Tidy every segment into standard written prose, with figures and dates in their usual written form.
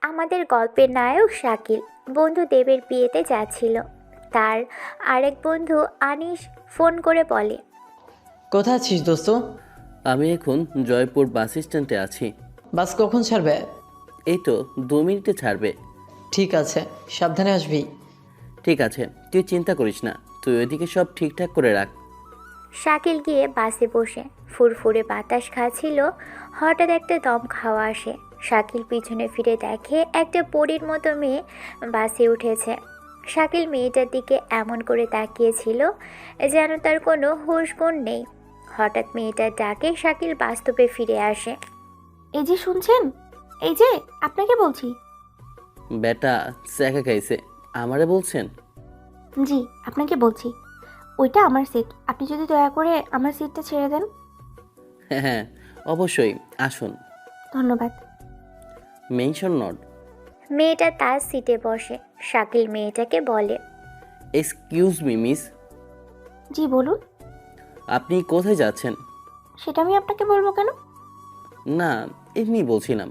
আমাদের গল্পের নায়ক শাকিল বন্ধু দেবের বিয়েতে যাচ্ছিল। তার আরেক বন্ধু আনিস ফোন করে বলে, কোথায় আছিস দোস্ত? আমি এখন জয়পুর বাস স্ট্যান্ডে আছি। বাস কখন ছাড়বে? এই তো 2 মিনিটে ছাড়বে। ঠিক আছে, সাবধানে আসবি। ঠিক আছে, তুই চিন্তা করিস না, তুই ওইদিকে সব ঠিকঠাক করে রাখ। শাকিল গিয়ে বাসে বসে ফুরফুরে বাতাস খাচ্ছিল। হঠাৎ একটা দম খাওয়া আসে। শাকিল পিছনে ফিরে দেখে একটা পরীর মতো মেয়ে বাসে উঠেছে। শাকিল মেয়েটার দিকে এমন করে তাকিয়েছিল যেন তার কোনো হুঁশ জ্ঞান নেই। হঠাৎ মেয়েটার ডাকে শাকিল বাস্তবে ফিরে আসে। এই যে শুনছেন, এই যে আপনাকে বলছি। বেটা স্যাকা খাইছে, আমারে বলছেন? জি, আপনাকে বলছি। ওইটা আমার সিট, আপনি যদি দয়া করে আমার সিটটা ছেড়ে দেন। হ্যাঁ হ্যাঁ, অবশ্যই, আসুন। ধন্যবাদ। Mention not. মেয়েটা তার সিটে বসে। শাকিল মেয়েটাকে বলে, এক্সকিউজ মি মিস, জি বলুন। আপনি কোথায় যাচ্ছেন? সেটা আমি আপনাকে বলবো কেন? না, এমনি বলছিলাম।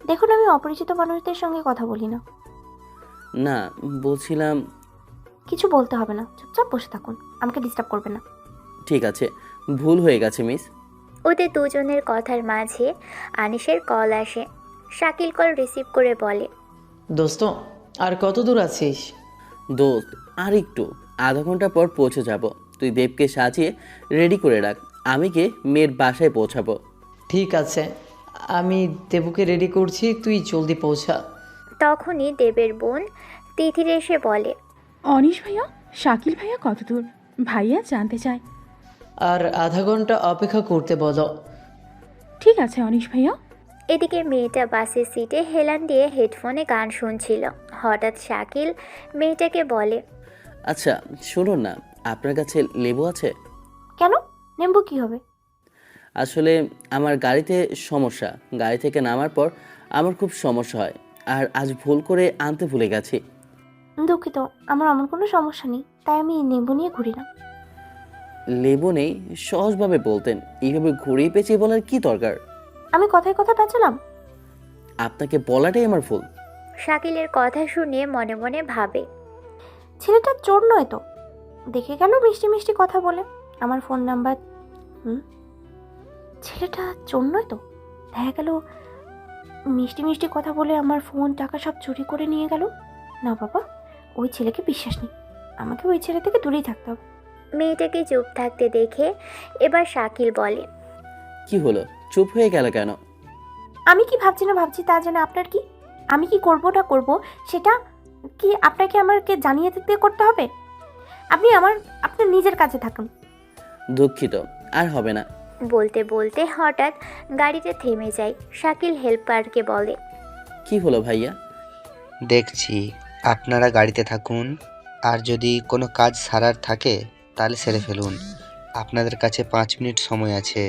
দেখুন, আমি অপরিচিত মানুষদের সঙ্গে কথা বলি না। না, বলছিলাম। কিছু বলতে হবে না, চুপচাপ বসে থাকুন, আমাকে ডিস্টার্ব করবেন না। ঠিক আছে, ভুল হয়ে গেছে মিস। ওদের দুজনের কথার মাঝে আনিসের কল আসে। শাকিল কল রিসিভ করে বলে, দোস্ত, আর কত দূর আছিস? দোস্ত, আর একটু, আধা ঘন্টা পর পৌঁছে যাব। তুই দেবকে সাজিয়ে রেডি করে রাখ, আমি গিয়ে মেয়ের বাসায় পৌঁছাবো। ঠিক আছে, আমি দেবুকে রেডি করছি, তুই জলদি পৌঁছা। তখনই দেবের বোন তিথির এসে বলে, অনিশ ভাইয়া, শাকিল ভাইয়া কত দূর? ভাইয়া জানতে চায়। আর আধা ঘন্টা অপেক্ষা করতে বলো। ঠিক আছে অনিশ ভাইয়া। এদিকে মেয়েটা বাসের সিটে হেলান দিয়ে হেডফোনে গান শুনছিল। হঠাৎ শাকিল মেয়েটাকে বলে, আচ্ছা শুনুন না, আপনার কাছে লেবু আছে? কেন? নেমবো কি হবে? আসলে আমার গাড়িতে সমস্যা, গাড়ি থেকে নামার পর আমার খুব সমস্যা হয়, আর আজ ভুল করে আনতে ভুলে গেছি। দুঃখিত, আমার এমন কোনো সমস্যা নেই, তাই আমি নেমবো নিয়ে ঘুরি না। লেবু নেই সহজভাবে বলতেন, এইভাবে ঘুরিয়ে পেঁচিয়ে বলার কি দরকার? আমি কথায় কথা পেঁচালাম? আপনাকে বলাটাই আমার ভুল। শাকিলের কথা শুনে মনে মনে ভাবে, ছেলেটা চোর নয় তো? দেখে গেল মিষ্টি মিষ্টি কথা বলে আমার ফোন নাম্বার। ছেলেটা চোর নয় তো? দেখা গেল মিষ্টি মিষ্টি কথা বলে আমার ফোন টাকা সব চুরি করে নিয়ে গেল। না বাবা, ওই ছেলেকে বিশ্বাস নেই, আমাকে ওই ছেলে থেকে দূরেই থাকতে হবে। মেয়েটাকে চুপ থাকতে দেখে এবার শাকিল বলে, কি হলো, চুপ হয়ে গেল কেন? আমি কি ভাবছি না ভাবছি তা জানে আপনার কি? আমি কি করব না করব সেটা কি আপনাকে আমাকে জানিয়ে দিতে করতে হবে? আপনি আপনার নিজের কাছে থাকুন। দুঃখিত, আর হবে না। বলতে বলতে হঠাৎ গাড়িতে থেমে যায়। শাকিল হেল্পারকে বলে, কি হলো ভাইয়া? দেখছি, আপনারা গাড়িতে থাকুন, আর যদি কোনো কাজ সারার থাকে তাহলে সেরে ফেলুন। আপনাদের কাছে 5 মিনিট সময় আছে।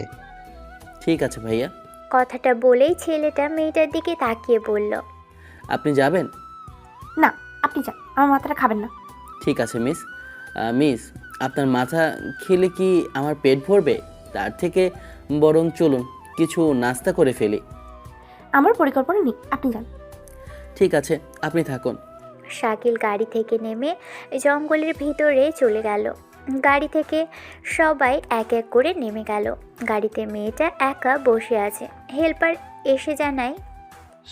ঠিক আছে ভাইয়া। কথাটা বলেই ছেলেটা মেয়েটার দিকে তাকিয়ে বলল, আপনি যাবেন? না, আপনি যান, আমার মাথাটা খাবেন না। ঠিক আছে মিস। মিস, আপনার মাথা খেলে কি আমার পেট ভরবে? তার থেকে বরং চলুন কিছু নাস্তা করে ফেলি। আমার পরিকল্পনা নেই, আপনি যান। ঠিক আছে, আপনি থাকুন। শাকিল গাড়ি থেকে নেমে জঙ্গলের ভিতরে চলে গেল। গাড়ি থেকে সবাই এক এক করে নেমে গেল। গাড়িতে মেয়েটা একা বসে আছে। হেল্পার এসে জানায়,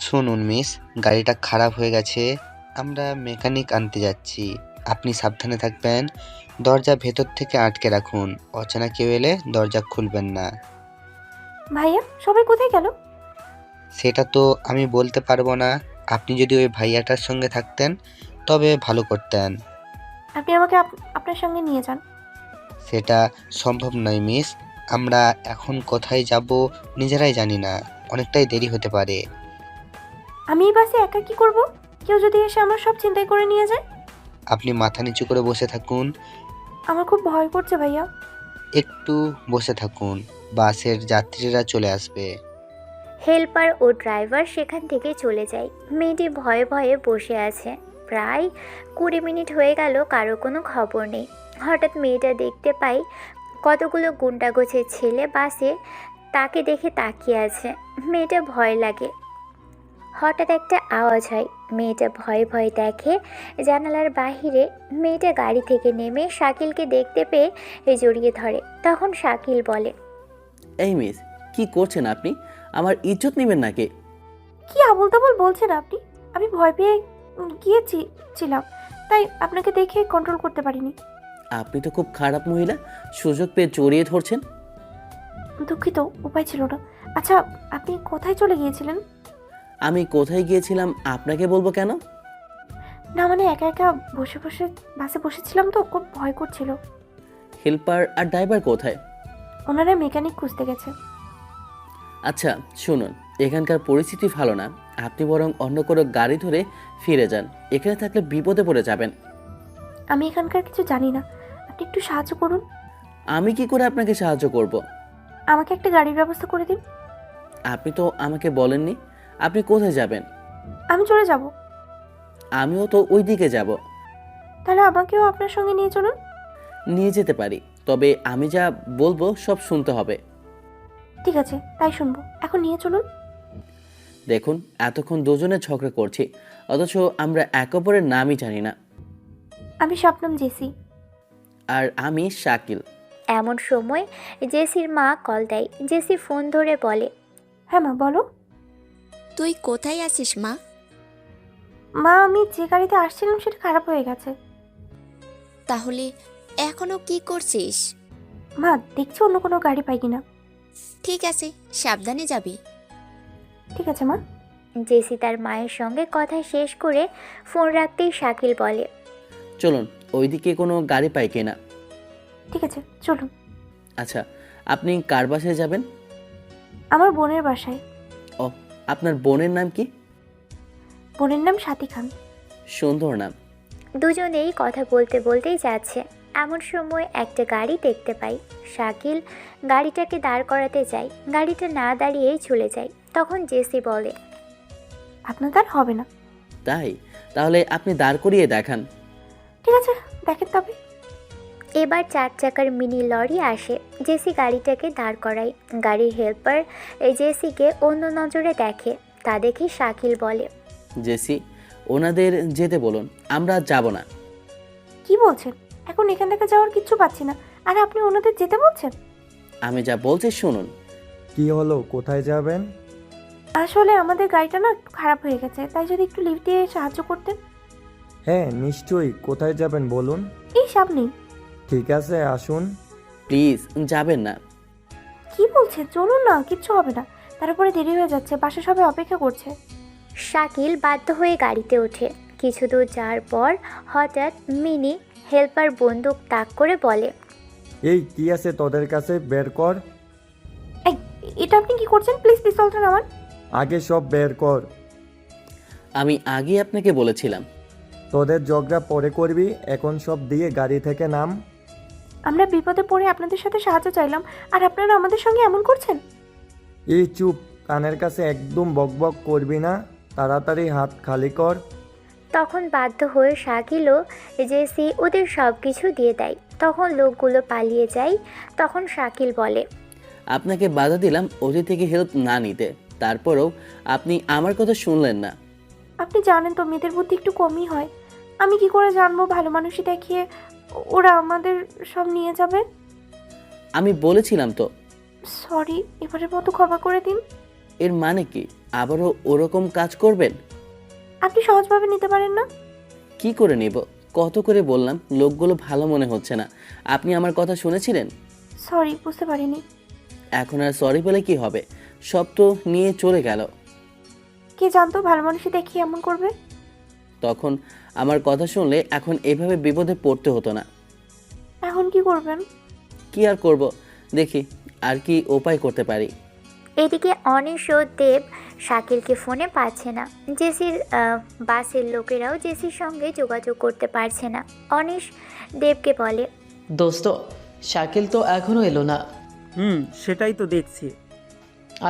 শুনুন মিস, গাড়িটা খারাপ হয়ে গেছে, আমরা মেকানিক আনতে যাচ্ছি। আপনি সাবধানে থাকবেন, দরজা ভেতর থেকে আটকে রাখুন, অচেনা কেউ এলে দরজা খুলবেন না। ভাইয়া, সবাই কোথায় গেল? সেটা তো আমি বলতে পারবো না। আপনি যদি ওই ভাইয়াটার সঙ্গে থাকতেন তবে ভালো করতেন। আপনি আমাকে আপনার সঙ্গে নিয়ে যান। সেটা সম্ভব নয় মিস, আমরা এখন কোথায় যাব নিজেরাই জানি না, অনেকটাই দেরি হতে পারে। আমি এই বাসে একা কি করব? কেউ যদি এসে আমার সব চিন্তাই করে নিয়ে যায়? আপনি মাথা নিচু করে বসে থাকুন, আমার খুব ভয় করছে ভাইয়া। একটু বসে থাকুন, বাসের যাত্রীরা চলে আসবে। হেল্পার ও ড্রাইভার সেখান থেকে চলে যায়। মেয়েটি ভয়ে ভয়ে বসে আছে। প্রায় 20 মিনিট হয়ে গেল, কারো কোনো খবর নেই। হঠাৎ মেয়েটা দেখতে পাই কতগুলো গুন্ডাগোছের ছেলে বাসে তাকে দেখে তাকিয়ে আছে। মেয়েটা ভয় লাগে। হঠাৎ একটা আওয়াজ হয়। মেয়েটা ভয়ে ভয়ে দেখে জানালার বাহিরে। মেয়েটা গাড়ি থেকে নেমে শাকিলকে দেখতে পেয়ে জড়িয়ে ধরে। তখন শাকিল বলে, এই মিস, কি করছেন আপনি? আমার ইজ্জত নেবেন নাকি? কি আবল তাবল বলছেন আপনি? আমি ভয় পেয়ে ছিলাম, তাই আপনাকে দেখে কন্ট্রোল করতে পারিনি। আপনি তো খুব খারাপ মহিলা, সুযোগ পেয়ে জড়িয়ে ধরছেন। দুঃখিত, উপায় ছিল না। আচ্ছা, আপনি কোথায় চলে গিয়েছিলেন? আমি কোথায় গিয়েছিলাম আপনাকে বলবো কেন? না মানে একা একা বসে বসে বাসে বসেছিলাম তো, খুব ভয় করছিল। হেল্পার আর ড্রাইভার কোথায়? ওনারা মেকানিক খুঁজতে গেছে। আচ্ছা শুনুন, এখানকার পরিস্থিতি ভালো না, আপনি বরং অন্য কোনো গাড়ি ধরে ফিরে যান। এখানে থাকলে বিপদে পড়ে যাবেন। আমি এখানকার কিছু জানি না, আপনি একটু সাহায্য করুন। আমি কি করে আপনাকে সাহায্য করব? আমাকে একটা গাড়ির ব্যবস্থা করে দিন। আপনি তো আমাকে বলেননি আপনি কোথায় যাবেন। আমি চলে যাব। আমিও তো ওই দিকে যাব। তাহলে আমাকেও আপনার সঙ্গে নিয়ে চলুন। নিয়ে যেতে পারি, তবে আমি যা বলবো সব শুনতে হবে। ঠিক আছে, তাই শুনবো। এখন নিয়ে চলুন। দেখুন, এতক্ষণ দুজনে ঝগড়া করছি, অথচ আমরা একে অপরের নামই জানি না। আমি শবনম জেসি। আর আমি শাকিল। এমন সময় জেসির মা কল দেয়। জেসি ফোন ধরে বলে, হ্যাঁ মা, বলো। তুই কোথায় আছিস মা? মা, আমি যে গাড়িতে আসছিলাম সেটা খারাপ হয়ে গেছে। তাহলে এখনো কি করছিস? মা, দেখছি অন্য কোনো গাড়ি পাই কিনা। ঠিক আছে, সাবধানে যাবি। ঠিক আছে মা। জেসি তার মায়ের সঙ্গে কথা শেষ করে ফোন রাখতেই শাকিল বলে, চলুন, ওইদিকে কোনো গাড়ি পাই কিনা। ঠিক আছে, চলুন। আচ্ছা, আপনি কার বাসায় যাবেন? আমার বোনের বাসায়। ও, আপনার বোনের নাম কি? বোনের নাম সাথী খান। সুন্দর নাম। দুজনেই কথা বলতে বলতেই যাচ্ছে। এমন সময় একটা গাড়ি দেখতে পাই। শাকিল গাড়িটাকে দাঁড় করাতে যায়, গাড়িটা না দাঁড়িয়েই চলে যায়। তখন জেসি বলে, আপনার তার হবে না। তাই? তাহলে আপনি দাঁড় করিয়ে দেখান। ঠিক আছে, দেখেন তবে। এবার 4 চাকার মিনি লরি আসে। জেসি গাড়িটাকে দাঁড় করায়। গাড়ির হেল্পার জেসিকে অন্য নজরে দেখে। তা দেখে শাকিল বলে, জেসি, ওনাদের যেতে বলুন, আমরা যাব না। কি বলছেন? এখন এখান থেকে যাওয়ার কিচ্ছু পাচ্ছি না, আর আপনি ওনাদের যেতে বলছেন? আমি যা বলছি শুনুন। কি হলো, কোথায় যাবেন? আসলে আমাদের গাড়িটা না একটু খারাপ হয়ে গেছে, তাই যদি একটু লিফট দিয়ে সাহায্য করতেন। হ্যাঁ নিশ্চয়ই, কোথায় যাবেন বলুন। এই সামনেই। ঠিক আছে, আসুন। প্লিজ যাবেন না। কি বলছে? চলুন না, কিচ্ছু হবে না। তারপরে দেরি হয়ে যাচ্ছে, বাসা সবাই অপেক্ষা করছে। শাকিল বাধ্য হয়ে গাড়িতে ওঠে। কিছু দূর যাওয়ার পর হঠাৎ মিনি হেল্পার বন্দুক তাক করে বলে, এই কি আছে তোদের কাছে, বের কর। এই, এটা আপনি কি করছেন? প্লিজ পিস্তলটা নামান। আগে সব বের কর। আমি আগেই আপনাকে বলেছিলাম। তোদের ঝগড়া পরে করবি, এখন সব দিয়ে গাড়ি থেকে নাম। আমরা বিপদে পড়ে আপনাদের সাথে সাহায্য চাইলাম, আর আপনারা আমাদের সঙ্গে এমন করছেন। এই চুপ, কানের কাছে একদম বকবক করবি না, তাড়াতাড়ি হাত খালি কর। তখন বাধ্য হয়ে শাকিলও জেসি ওদের সব কিছু দিয়ে দেয়। তখন লোকগুলো পালিয়ে যায়। তখন শাকিল বলে, আপনাকে বাধা দিলাম ওদের থেকে হেল্প না নিতে, তারপরেও আপনি আমার কথা শুনলেন না। আপনি জানেন তো মেয়েদের বুদ্ধি একটু কমই হয়। আমি কি করে জানবো ভালো মানুষই দেখিয়ে ওরা আমাদের সব নিয়ে যাবে? আমি বলেছিলাম তো। সরি, এবারের মতো ক্ষমা করে দিন। এর মানে কি আবারও ওরকম কাজ করবেন? আপনি সহজভাবে নিতে পারেন না? কি করে নেব? কত করে বললাম, লোকগুলো ভালো মনে হচ্ছে না। আপনি আমার কথা শুনেছিলেন? সরি, বুঝতে পারিনি। এখন আর সরি বলে কি হবে, সব তো নিয়ে চলে গেল। কে জানতো ভালো মানুষই দেখিয়ে এমন করবে? তখন আমার কথা শুনলে এখন এভাবে বিপদে পড়তে হতো না। এখন কি করবেন? কি আর করব, দেখি আর কি উপায় করতে পারি। এদিকে অনিশ ও দেব শাকিলকে ফোনে পাচ্ছে না। জেসির বাসের লোকেরাও জেসির সঙ্গে যোগাযোগ করতে পারছে না। অনিশ দেবকে বলে, দোস্ত, শাকিল তো এখনও এলো না। সেটাই তো দেখছি।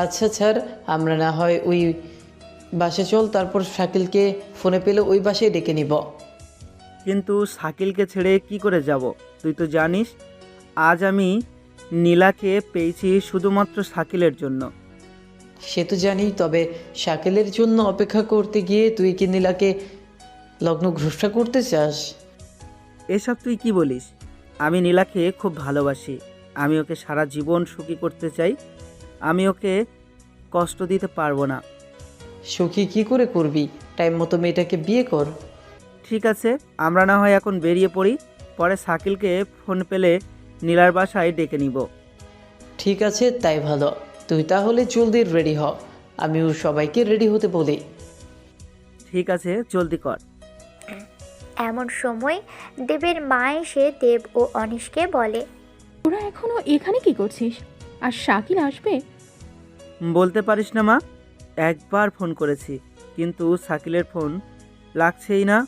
আচ্ছা ছাড়, আমরা না হয় ওই বাসে চল, তারপর শাকিলকে ফোনে পেলে ওই বাসেই ডেকে নিব। কিন্তু শাকিলকে ছেড়ে কি করে যাব? তুই তো জানিস আজ আমি নীলাকে পেয়েছি শুধুমাত্র শাকিলের জন্য। সে তো জানি, তবে শাকিলের জন্য অপেক্ষা করতে গিয়ে তুই কি নীলাকে লগ্ন ঘোষণা করতে চাস? এসব তুই কি বলিস? আমি নীলাকে খুব ভালোবাসি। আমি ওকে সারা জীবন সুখী করতে চাই। আমি ওকে কষ্ট দিতে পারবো না। সুখী কি করে করবি? টাইম মতো মেয়েটাকে বিয়ে কর। ঠিক আছে, আমরা না হয় এখন বেরিয়ে পড়ি, পরে শাকিলকে ফোন পেলে নীলার বাসায় ডেকে নিব। ঠিক আছে, তাই ভালো। তুই তাহলে জলদি রেডি হ, আমিও সবাইকে রেডি হতে বলি। ঠিক আছে, জলদি কর। এমন সময় দেবের মা এসে দেব ও অনিশকে বলে, তোরা এখনো এখানে কি করছিস? আর শাকিল আসবে? বলতে পারিস না মা, একবার ফোন করেছি কিন্তু শাকিলের ফোন লাগছেই না।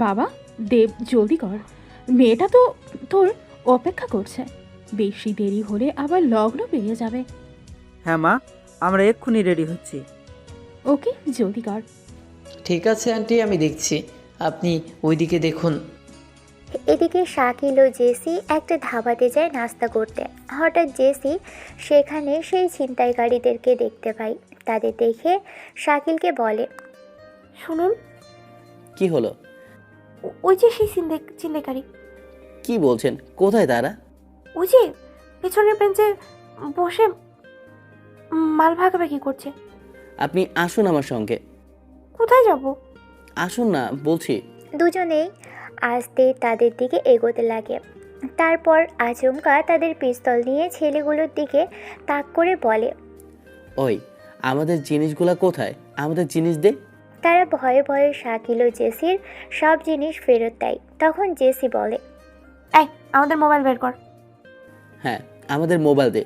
বাবা, দেব জলদি কর, মেয়েটা তো তোর অপেক্ষা করছে। বেশি দেরি হলে আবার লগ্ন পেরিয়ে যাবে। হ্যাঁ মা, আমরা এক্ষুনি রেডি হচ্ছি। ওকে, জলদি কর। ঠিক আছে আন্টি, আমি দেখছি, আপনি ওইদিকে দেখুন। এদিকে শাকিল ও জেসি একটা ধাবাতে যায় নাস্তা করতে। হঠাৎ জেসি সেখানে সেই ছিনতাইকারীদেরকে দেখতে পায়। তাদের দেখে শাকিলকে বলে, শুনুন, কি হলো? ওই যে সেই চিন্দেকারী, কি বলছেন? কোথায় তারা? ওই যে পেছনের বেঞ্চে বসে মাল ভাগাভাগি করছে। আপনি আসুন আমার সঙ্গে। কোথায় যাব? আসুন না বলছি। দুজনেই আস্তে তাদের দিকে এগোতে লাগে। তারপর আচমকা তাদের পিস্তল নিয়ে ছেলেগুলোর দিকে তাক করে বলে, ওই, আমাদের জিনিসগুলা কোথায়? আমাদের জিনিস দে। তারা ভয়ে ভয়ে শাকিল ও জেসির সব জিনিস ফেরত দেয়। তখন জেসি বলে, এই, আমাদের মোবাইল বের কর। হ্যাঁ, আমাদের মোবাইল দে।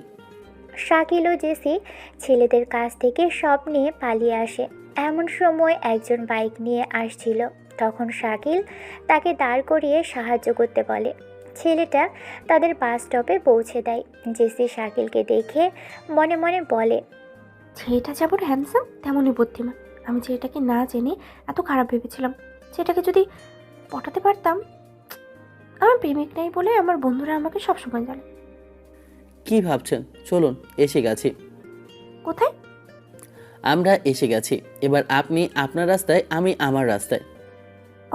শাকিল ও জেসি ছেলেদের কাছ থেকে সব নিয়ে পালিয়ে আসে। এমন সময় একজন বাইক নিয়ে আসছিল। তখন শাকিল তাকে দাঁড় করিয়ে সাহায্য করতে বলে। ছেলেটা তাদের বাস স্টপে পৌঁছে দেয়। জেসি শাকিলকে দেখে মনে মনে বলে, ছেলেটা যেমন হ্যান্ডসাম তেমনই বুদ্ধিমান। আমি ছেলেটাকে না জেনে এত খারাপ ভেবেছিলাম। ছেলেটাকে যদি পটাতে পারতাম। আমার প্রেমিক নেই বলে আমার বন্ধুরা আমাকে সবসময় জানে। কি ভাবছেন? চলুন, এসে গেছি। কোথায়? আমরা এসে গেছি। এবার আপনি আপনার রাস্তায়, আমি আমার রাস্তায়।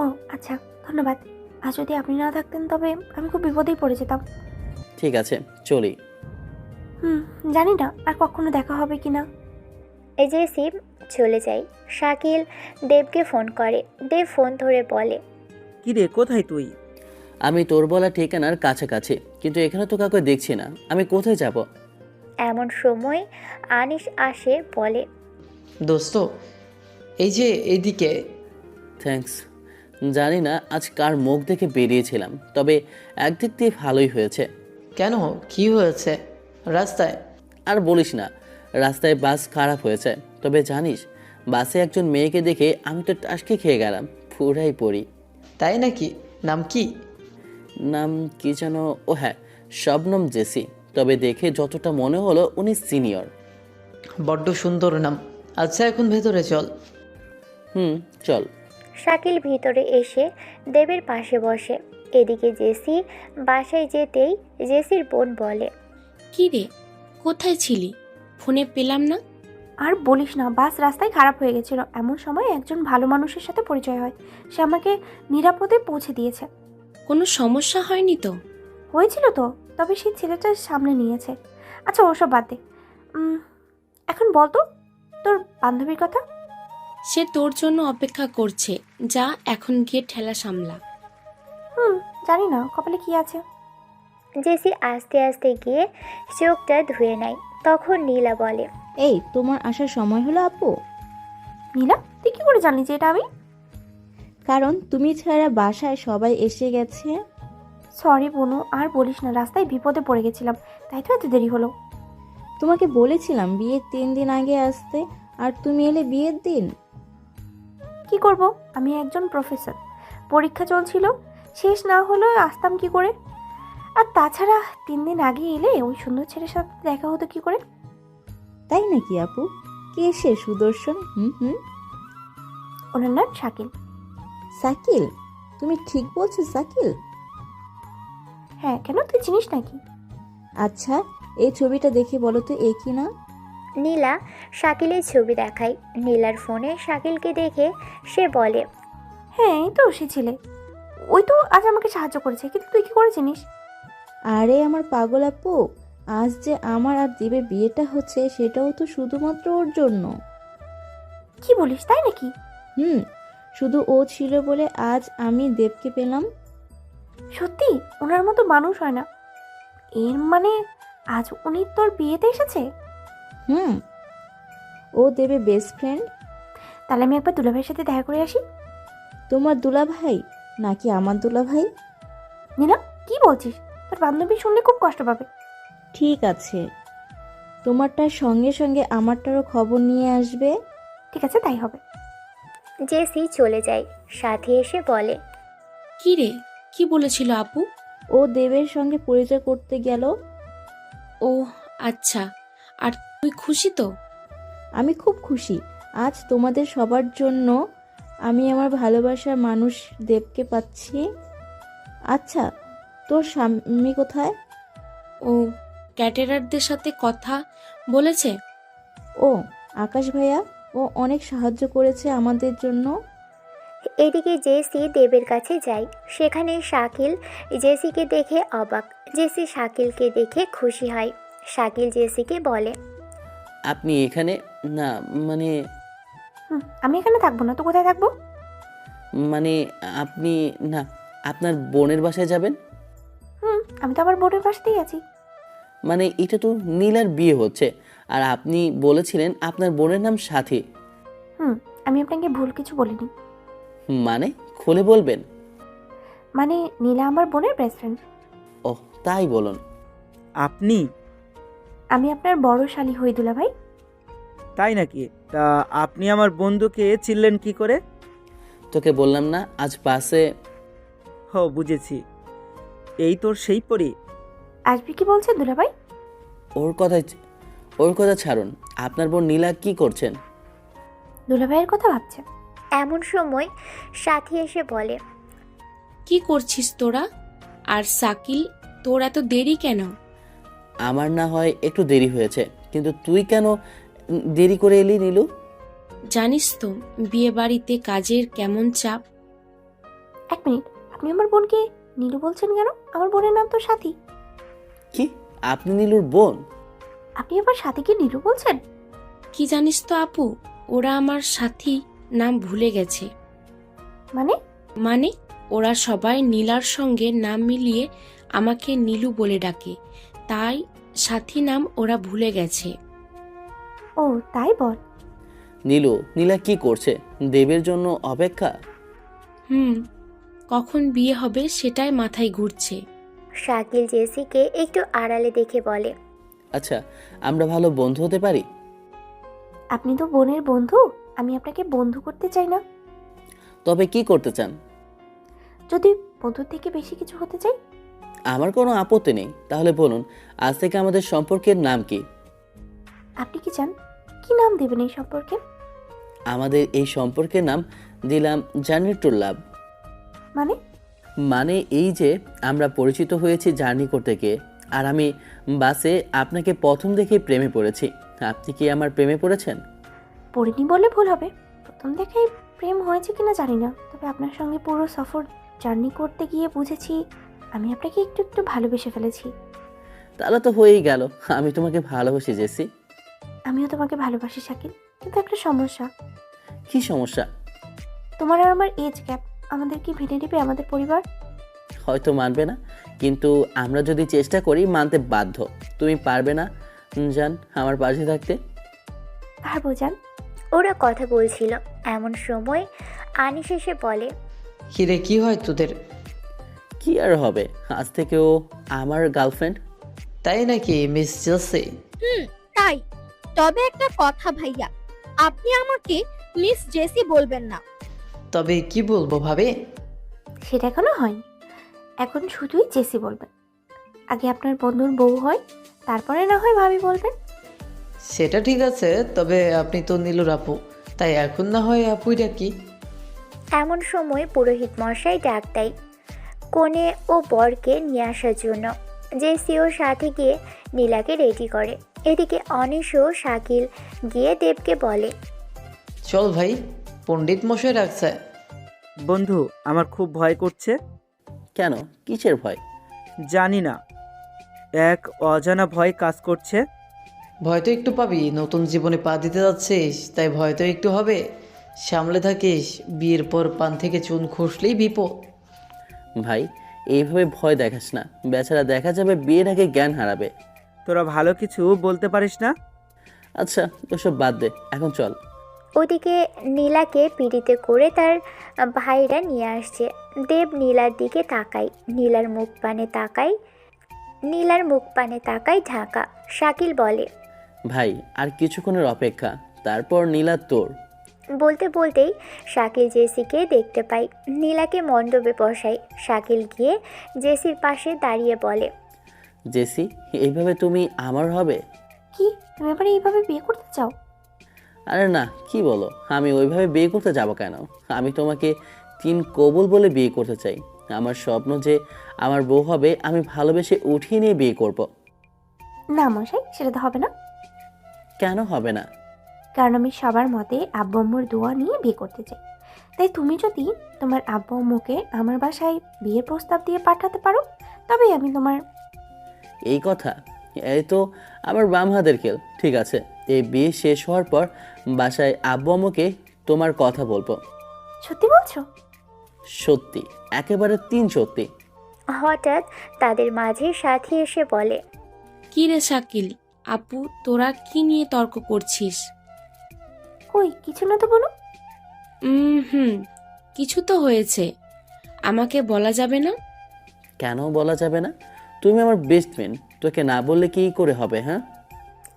ও আচ্ছা, ধন্যবাদ। আর যদি আপনি না থাকতেন তবে আমি খুব বিপদেই পড়ে যেতাম। ঠিক আছে, চলি। জানি না আর কখনো দেখা হবে কি না। জেসি চলে যায়। শাকিল দেবকে ফোন করে। দেব ফোন ধরে বলে, কি রে, কোথায় তুই? আমি তোর বলা ঠিকানার কাছাকাছি, কিন্তু এখানে তো কাউকে দেখছি না। আমি কোথায় যাব? এমন সময় আনিস আসে, বলে, দোস্ত, এই যে এইদিকে। থ্যাঙ্কস। জানি না আজ কার মুখ দেখে বেরিয়েছিলাম, তবে একদিক দিয়ে ভালোই হয়েছে। কেন, কি হয়েছে? রাস্তায়? আর বলিস না, রাস্তায় বাস খারাপ হয়েছে। তবে জানিস, বাসে একজন মেয়েকে দেখে আমি তো টাসকে খেয়ে গেলাম, পুরাই পড়ি। তাই নাকি? নাম কি? নাম কি যেন? ও হ্যাঁ, শবনম জেসি। তবে দেখে যতটা মনে হলো উনি সিনিয়র। বড্ড সুন্দর নাম। আচ্ছা, এখন ভেতরে চল। চল। শাকিল ভিতরে এসে দেবের পাশে বসে। এদিকে জেসি বাসায় যেতেই জেসির বোন বলে, কি রে, কোথায় ছিলি? ফোনে পেলাম না। আর বলিস না, বাস রাস্তায় খারাপ হয়ে গেছিল। এমন সময় একজন ভালো মানুষের সাথে পরিচয় হয়। সে আমাকে নিরাপদে পৌঁছে দিয়েছে। কোনো সমস্যা হয়নি তো? হয়েছিল তো, তবে সেই ছেলেটা সামনে নিয়েছে। আচ্ছা, ওসব বাদ দে। এখন বল তো তোর বান্ধবীর কথা। সে তোর জন্য অপেক্ষা করছে। যা, এখন গিয়ে ঠেলা সামলা। জানি না কপালে কি আছে। জেসি আস্তে আস্তে গিয়ে চোখটা ধুয়ে নেয়। তখন নীলা বলে, এই, তোমার আসার সময় হলো আপু? নীলা, তুই কি করে জানলি যে এটা আমি? কারণ তুমি ছাড়া বাসায় সবাই এসে গেছে। সরি বনু, আর বলিস না, রাস্তায় বিপদে পড়ে গেছিলাম, তাই তো এত দেরি হলো। তোমাকে বলেছিলাম বিয়ের 3 দিন আগে আসতে, আর তুমি এলে বিয়ের দিন। কি করব, আমি একজন প্রফেসর। পরীক্ষা চলছিল, শেষ না হলেও আসতাম কি করে? আর তাছাড়া 3 দিন আগে এলে ওই সুন্দর ছেলের সাথে দেখা হতো কি করে? তাই নাকি আপু? কে সে সুদর্শন? ওনার নাম শাকিল। শাকিল? তুমি ঠিক বলছো শাকিল? হ্যাঁ, কেন, তুই চিনিস নাকি? আচ্ছা, এই ছবিটা দেখে বলো তো এ কি না? নীলা শাকিলের ছবি দেখায়। নীলার ফোনে শাকিলকে দেখে সে বলে, হ্যাঁ এই তো সে ছেলে, ওই তো আজ আমাকে সাহায্য করেছে, কিন্তু তুই কি করে চিনিস? আরে আমার পাগল আপু, আজ যে আমার আর দেবের বিয়েটা হচ্ছে সেটাও তো শুধুমাত্র ওর জন্য। কি বলিস, তাই নাকি? হুম, শুধু ও ছিল বলে আজ আমি দেবকে পেলাম। সত্যি ওনার মতো মানুষ হয় না। এর মানে আজ উনি তোর বিয়েতে এসেছে? হুম, ও দেবের বেস্ট ফ্রেন্ড। তাহলে আমি একবার দুলাভাইয়ের সাথে দেখা করে আসি। তোমার দুলাভাই নাকি আমার দুলাভাই? নীলা কি বলছিস? তোর বান্ধবী শুনলে খুব কষ্ট পাবে। ঠিক আছে, তোমারটার সঙ্গে সঙ্গে আমারটারও খবর নিয়ে আসবে। ঠিক আছে, তাই হবে। জেসি চলে যায়। সাথী এসে বলে, কি রে, কি বলেছিল আপু? ও দেবের সঙ্গে পরিচয় করতে গেল। ও আচ্ছা, আর তুই খুশি তো? আমি খুব খুশি। আজ তোমাদের সবার জন্য আমি আমার ভালোবাসার মানুষ দেবকে পাচ্ছি। আচ্ছা, তোর স্বামী কোথায়? ও ক্যাটেরারদের সাথে কথা বলেছে। ও আকাশ ভাইয়া, ও অনেক সাহায্য করেছে আমাদের জন্য। এদিকে জেসি দেবের কাছে যায়। সেখানে শাকিল জেসিকে দেখে অবাক। জেসি শাকিলকে দেখে খুশি হয়। শাকিল জেসিকে বলে, আপনি এখানে? না মানে আমি এখানে থাকবো না তো কোথায় থাকবো? মানে আপনি না, আপনার বোনের বাসায় যাবেন? আমি তো আমার বোর্ডের পাশেই আছি। মানে এটা তো নীলার বিয়ে হচ্ছে, আর আপনি বলেছিলেন আপনার বোনের নাম সাথী। আমি আপনাকে ভুল কিছু বলিনি। মানে খুলে বলবেন? মানে নীলা আমার বোনের বেস্ট ফ্রেন্ড। ওহ, তাই বলুন। আপনি? আমি আপনার বড় শালী হই দুলাভাই। তাই নাকি? তা আপনি আমার বন্ধুকে চিনলেন কি করে? তোকে বললাম না আজ বাসে। হ, বুঝেছি, এই তোর সেই পরি। আসবি কি বলছেন দুলাভাই? ওর কথা ছাড়ুন, আপনার বোন নীলা কি করছেন? দুলাভাইয়ের কথা ভাবছে। এমন সময় সাথী এসে বলে, কি করছিস তোরা? আর শাকিল, তোর এত দেরি কেন? আমার না হয় একটু দেরি হয়েছে, কিন্তু তুই কেন দেরি করে এলি নীলু? জানিস তো বিয়ে বাড়িতে কাজের কেমন চাপ। এক মিনিট, আপনি আমার বোনকে নীলু বলছেন কেন? আমার বোনের নাম তো সাথী। কি, আপনি নীলুর বোন? আপনি আবার সাথীকে নীলু বলছেন? কি জানিস তো আপু, ওরা আমার সাথী নাম ভুলে গেছে। মানে? মানে ওরা সবাই নীলার সঙ্গে নাম মিলিয়ে আমাকে নীলু বলে ডাকে, তাই সাথী নাম ওরা ভুলে গেছে। ও তাই বল। নীলা কি করছে? দেবের জন্য অপেক্ষা? কখন বিয়ে হবে সেটাই মাথায় ঘুরছে। শাকিল জেসিকে একটু আড়ালে দেখে বলে, আচ্ছা, আমরা ভালো বন্ধু হতে পারি? আপনি তো বোনের বন্ধু, আমি আপনাকে বন্ধু করতে চাই না। তবে কি করতে চান? যদি বন্ধুর থেকে বেশি কিছু হতে চাই? আমার কোনো আপত্তি নেই। তাহলে বলুন, আজ থেকে আমাদের সম্পর্কের নাম কি? আপনি কি চান? কি নাম দেবেন এই সম্পর্কে? আমাদের এই সম্পর্কের নাম দিলাম জার্নি টু লাভ। মানে? মানে এই যে আমরা পরিচিত হয়েছি জার্নি করতে গিয়ে, আর আমি বাসে আপনাকে প্রথম দেখে প্রেমে পড়েছি। আপনি কি আমার প্রেমে পড়েছেন? পড়িনি বলে ভুল হবে, প্রথম দেখাই প্রেম হয়েছে কিনা জানি না, তবে আপনার সঙ্গে পুরো সফর জার্নি করতে গিয়ে বুঝেছি আমি আপনাকে একটু একটু ভালোবেসে ফেলেছি। তাহলে তো হয়েই গেল, আমি তোমাকে ভালোবাসি জেসি। আমিও তোমাকে ভালোবাসি শাকিল, কিন্তু একটা সমস্যা। কি সমস্যা? তোমার আর আমার এজ গ্যাপ, আমাদের কি ভেঙে নেবে আমাদের পরিবার? হয়তো মানবে না, কিন্তু আমরা যদি চেষ্টা করি মানতে বাধ্য। তুমি পারবে না জান আমার পাশে থাকতে? পারবো জান। ওরা কথা বলছিল। এমন সময় আনিস এসে বলে, কিরে, কি হয় তোদের? কি আর হবে, আজ থেকে ও আমার গার্লফ্রেন্ড। তাই নাকি মিস জেসি? তাই। তবে একটা কথা ভাইয়া, আপনি আমাকে মিস জেসি বলবেন না। তবে কি বলবো ভাবে? সেটা এখনো হয়নি, এখন শুধুই জেসি বলবেন। আগে আপনার বন্ধুর বউ হয়, তারপরে না হয় ভাবি বলবেন। সেটা ঠিক আছে, তবে আপনি তো নীলুর আপু, তাই এখন না হয় আপুই ডাকি। এমন সময় পুরোহিত মশাই ডাক দেয় কনে ও বরকে নিয়ে আসার জন্য। জেসি ওর সাথে গিয়ে নীলাকে রেডি করে। এদিকে অনিশ ও শাকিল গিয়ে দেবকে বলে, চল ভাই, পণ্ডিত মশাই রাখছে। বন্ধু, আমার খুব ভয় করছে। কেন, কিসের ভয়? জানি না, এক অজানা ভয় কাজ করছে। ভয় তো একটু পাবি, নতুন জীবনে পা দিতে যাচ্ছিস, তাই ভয় তো একটু হবে। সামলে থাকিস, বিয়ের পর পান থেকে চুন খসলেই বিপদ। ভাই, এইভাবে ভয় দেখাস না, বেচারা দেখা যাবে বিয়ের আগে জ্ঞান হারাবে। তোরা ভালো কিছু বলতে পারিস না? আচ্ছা, ওসব বাদ দে, এখন চল। ওদিকে নীলাকে পিড়িতে করে তার ভাইরা নিয়ে আসছে। দেব নীলার দিকে তাকায়, নীলার মুখ পানে তাকায় ঢাকা। শাকিল বলে, ভাই, আর কিছুক্ষণের অপেক্ষা, তারপর নীলা তোর। বলতে বলতেই শাকিল জেসিকে দেখতে পায়। নীলাকে মণ্ডপে বসায়। শাকিল গিয়ে জেসির পাশে দাঁড়িয়ে বলে, জেসি, এইভাবে তুমি আমার হবে? কি, তুমি এবারে এইভাবে বিয়ে করতে চাও? আরে না, কি বলো, আমি ওইভাবে বিয়ে করতে যাব কেন? আমি তোমাকে 3 কবুল বলে বিয়ে করতে চাই। আমার স্বপ্ন যে আমার বউ হবে, আমি ভালোবেসে উঠিয়ে নিয়ে বিয়ে করব। না মশাই, সেটা তো হবে না। কেন হবে না? কারণ আমি সবার মতে আব্বু আম্মুর দোয়া নিয়ে বিয়ে করতে চাই। তাই তুমি যদি তোমার আব্বু আম্মুকে আমার বাসায় বিয়ের প্রস্তাব দিয়ে পাঠাতে পারো, তবেই আমি তোমার। এই কথা? এই তো আমার বাম হাতের খেল। ঠিক আছে, এই বিয়ে শেষ হওয়ার পর বাসায় আব্বু আম্মুকে তোমার কথা বলবো। সত্যি বলছো? সত্যি, একেবারে 3 সত্যি। হঠাৎ তাদের মাঝে সাথী এসে বলে, কি রে শাকিল, আপু তোরা কি নিয়ে তর্ক করছিস? কই, কিছু না তো বলো। হুম, কিছু তো হয়েছে, আমাকে বলা যাবে না? কেন বলা যাবে না? তুমি আমার বেস্ট ফ্রেন্ড, তোকে না বললে কি করে হবে? হ্যাঁ,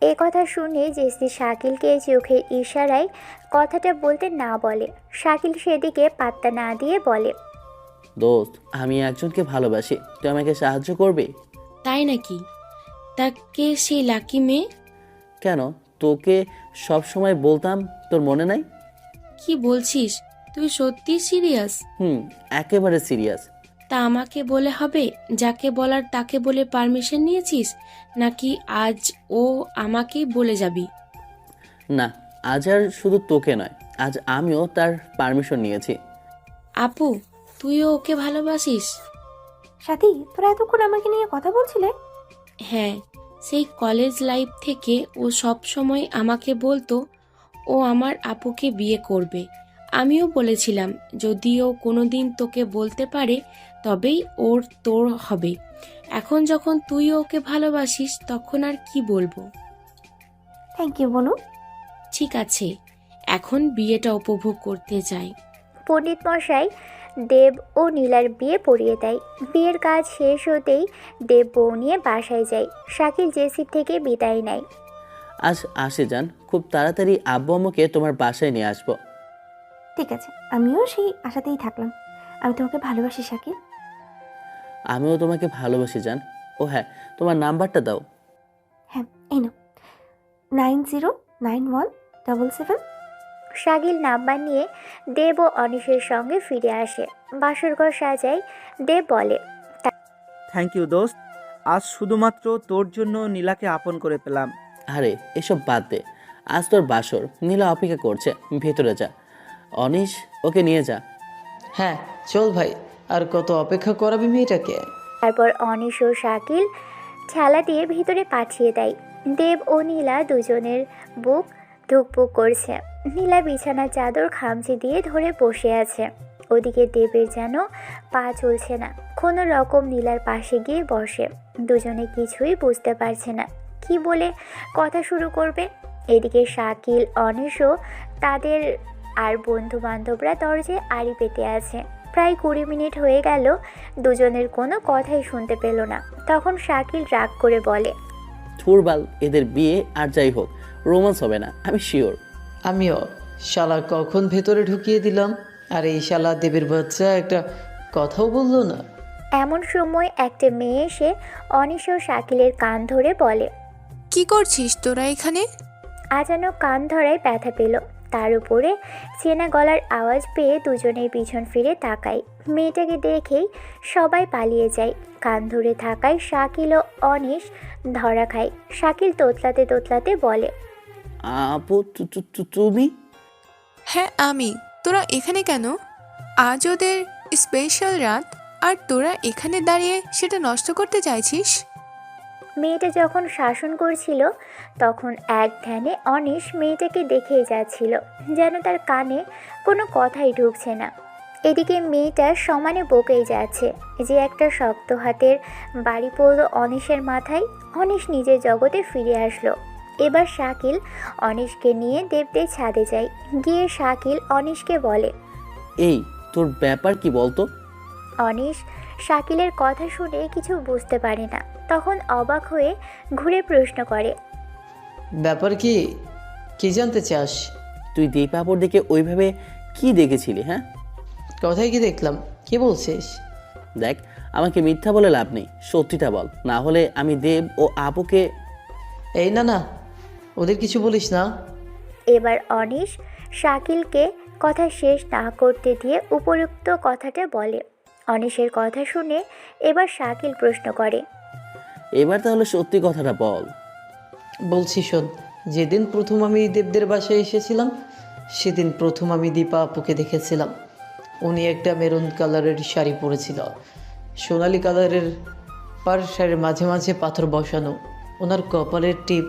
এ কথা শুনে জেসি শাকিলকে চোখের ইশারায় কথাটা বলতে না বলে। শাকিল সেদিকে পাত্তা না দিয়ে বলে, দোস্ত, আমি একজনকে ভালোবাসি, তুই আমাকে সাহায্য করবি? তাই নাকি? তাকে সেই লাকি মেয়ে? কেন, তোকে সব সময় বলতাম, তোর মনে নাই? কি বলছিস, তুই সত্যি সিরিয়াস? একেবারে সিরিয়াস। তা আমাকে বলে হবে? যাকে বলার তাকে বলে পারমিশন নিয়েছিস, নাকি আজ ও আমাকেই বলে যাবি? না, আজ আর শুধু তোকে নয়, আজ আমিও তার পারমিশন নিয়েছি। আপু, তুইও ওকে ভালোবাসিস? সাথী, তোরা এতক্ষণ আমাকে নিয়ে কথা বলছিলে? হ্যাঁ, সেই কলেজ লাইফ থেকে ও সব সময় আমাকে বলতো ও আমার আপুকে বিয়ে করবে। আমিও বলেছিলাম যদি ও কোনোদিন তোকে বলতে পারে তবেই ওর তোর হবে। এখন যখন তুই ওকে ভালোবাসিস তখন আর কি বলবো। থ্যাংক ইউ বনু। ঠিক আছে, এখন বিয়েটা উপভোগ করতে যাই। পণ্ডিত মশাই দেব ও নীলার বিয়ে পড়িয়ে দেয়। বিয়ের কাজ শেষ হতেই দেব বউ নিয়ে বাসায় যায়। শাকিল জেসির থেকে বিদায় নেয়। আজ আসে যান, খুব তাড়াতাড়ি আব্বু আম্মুকে তোমার বাসায় নিয়ে আসবো। ঠিক আছে, আমিও সেই আশাতেই থাকলাম। আমি তোমাকে ভালোবাসি শাকিল। আমিও তোমাকে ভালোবাসি জান। ও হ্যাঁ, তোমার নাম্বারটা দাও। হ্যাঁ, এই নাও, 909177। শাকিল নাম্বার নিয়ে দেব ও অনিশের সঙ্গে ফিরে আসে। বাসরঘর সাজায়। দেব বলে, থ্যাংক ইউ দোস্ত, আজ শুধুমাত্র তোর জন্য নীলাকে আপন করে পেলাম। আরে এসব বাদ দে, আজ তোর বাসর, নীলা অপেক্ষা করছে, ভেতরে যা। অনিশ, ওকে নিয়ে যা। হ্যাঁ চল ভাই, আর কত অপেক্ষা করাবি মেয়েটাকে? তারপর অনিশ ও শাকিল ঠেলা দিয়ে ভিতরে পাঠিয়ে দেয়। দেব ও নীলা দুজনের বুক ধুকপুক করছে। নীলা বিছানার চাদর খামচি দিয়ে ধরে বসে আছে। ওদিকে দেবের যেন পা চলছে না। কোনো রকম নীলার পাশে গিয়ে বসে। দুজনে কিছুই বুঝতে পারছে না কি বলে কথা শুরু করবে। এদিকে শাকিল, অনিশও তাদের আর বন্ধু বান্ধবরা দরজায় আড়ি পেতে আছে। প্রায় 20 মিনিট হয়ে গেল, দুজনের কোনো কথাই শুনতে পেল না। তখন শাকিল রাগ করে বলে, থুরবাল, এদের বিয়ে আর যাই হোক রোমান্স হবে না, আমি শিওর। আমিও। শালা কখন ভেতরে ঢুকিয়ে দিলাম, আর এই শালা দেবের বাচ্চা একটা কথাও বললো না। এমন সময় একটা মেয়ে এসে অনিশ ও শাকিলের কান ধরে বলে, কি করছিস তোরা এখানে? আচানক কান ধরায় ব্যথা পেল। তার উপরে চেনা গলার আওয়াজ পেয়ে দুজনেই পিছন ফিরে তাকায়। মেয়েটাকে দেখেই সবাই পালিয়ে যায়। কান ধরে থাকায় শাকিল ও অনিশ ধরা খায়। শাকিল তোতলাতে তোতলাতে বলে, আপু তুমি? হ্যাঁ আমি। তোরা এখানে কেন? আজ ওদের স্পেশাল রাত, আর তোরা এখানে দাঁড়িয়ে সেটা নষ্ট করতে চাইছিস? মেয়েটা যখন শাসন করছিল তখন এক ধ্যানে অনিশ মেয়েটাকে দেখেই যাচ্ছিল, যেন তার কানে কোনো কথাই ঢুকছে না। এদিকে মেয়েটা সমানে বকেই যাচ্ছে। যে একটা শক্ত হাতের বাড়ি পড়ল অনিশের মাথায়। অনিশ নিজের জগতে ফিরে আসলো। এবার শাকিল অনিশকে নিয়ে দেবদের ছাদে যায়। গিয়ে শাকিল অনিশকে বলে, এই তোর ব্যাপার কি বলতো? অনিশ শাকিলের কথা শুনে কিছু বুঝতে পারে না। তখন অবাক হয়ে ঘুরে প্রশ্ন করে, ব্যাপার কি? কি জানতে চাস? তুই দীপাপুর দিকে ওইভাবে কি দেখেছিলি? হ্যাঁ, কথাই কি দেখলাম? কি বলছিস? দেখ, আমাকে মিথ্যা বলে লাভ নেই, সত্যিটা বল, না হলে আমি দেব ও আপুকে। এই না না, ওদের কিছু বলিস না। এবার অনিশ শাকিলকে কথা শেষ না করতে দিয়ে উপযুক্ত কথাটা বলে। অনিশের কথা শুনে এবার শাকিল প্রশ্ন করে, এবার তাহলে সত্যি কথাটা বল। বলছি শোন, যেদিন প্রথম আমি দেবদের বাসায় এসেছিলাম সেদিন প্রথম আমি দীপা আপুকে দেখেছিলাম। উনি একটা মেরুন কালারের শাড়ি পরেছিল, সোনালি কালারের পার শাড়ির মাঝে মাঝে পাথর বসানো, ওনার কপালের টিপ,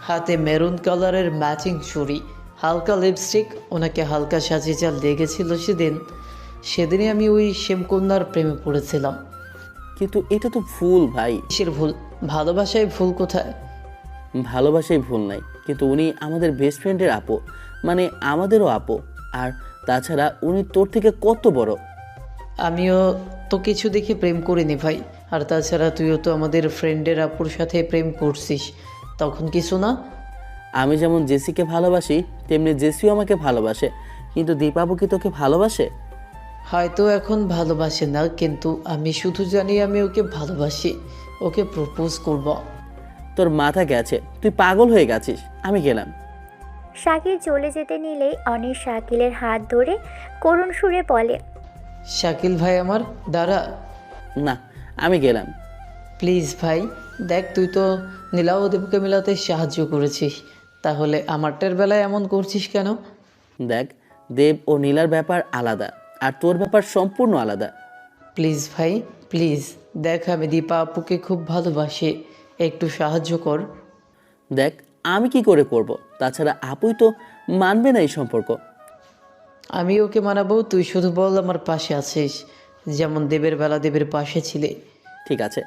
হাতে মেরুন কালারের ম্যাচিং চুড়ি, হালকা লিপস্টিক, ওনাকে হালকা সাজে যা লেগেছিল সেদিনই আমি ওই শ্যামকন্যার প্রেমে পড়েছিলাম। কিন্তু এটা তো ভুল ভাই। কিসের ভুল? ভালোবাসায় ভুল কোথায়? ভালোবাসায় ভুল নাই, কিন্তু উনি আমাদের বেস্ট ফ্রেন্ডের আপু, মানে আমাদেরও আপু। আর তাছাড়া উনি তোর থেকে কত বড়। আমিও তো কিছু দেখে প্রেম করিনি ভাই। আর তাছাড়া তুইও তো আমাদের ফ্রেন্ডের আপুর সাথে প্রেম করছিস, তখন কিছু না? আমি যেমন জেসিকে ভালোবাসি তেমনি জেসিও আমাকে ভালোবাসে, কিন্তু দীপাবু কি তোকে ভালোবাসে? হয়তো এখন ভালোবাসে না, কিন্তু আমি শুধু জানি আমি ওকে ভালোবাসি, ওকে প্রপোজ করব। তোর মাথা গেছে, তুই পাগল হয়ে গেছিস। আমি গেলাম। শাকিল চলে যেতে নিলেই অনিশ শাকিলের হাত ধরে করুণ সুরে বলে, শাকিল ভাই আমার, দাঁড়া। না, আমি গেলাম। প্লিজ ভাই, দেখ তুই তো নীলা ও দেবকে মেলাতে সাহায্য করেছিস, তাহলে আমারটার বেলায় এমন করছিস কেন? দেখ, দেব ও নীলার ব্যাপার আলাদা, আর তোর ব্যাপার সম্পূর্ণ আলাদা। প্লিজ ভাই প্লিজ, দেখ আমি দীপা আপুকে খুব ভালোবাসি, একটু সাহায্য কর। দেখ আমি কি করে করব? তাছাড়া আপুই তো মানবে না এই সম্পর্ক। আমি ওকে মানাবো, তুই শুধু বল আমার পাশে আছিস, যেমন দেবের বেলা দেবের পাশে ছিলে। ঠিক আছে,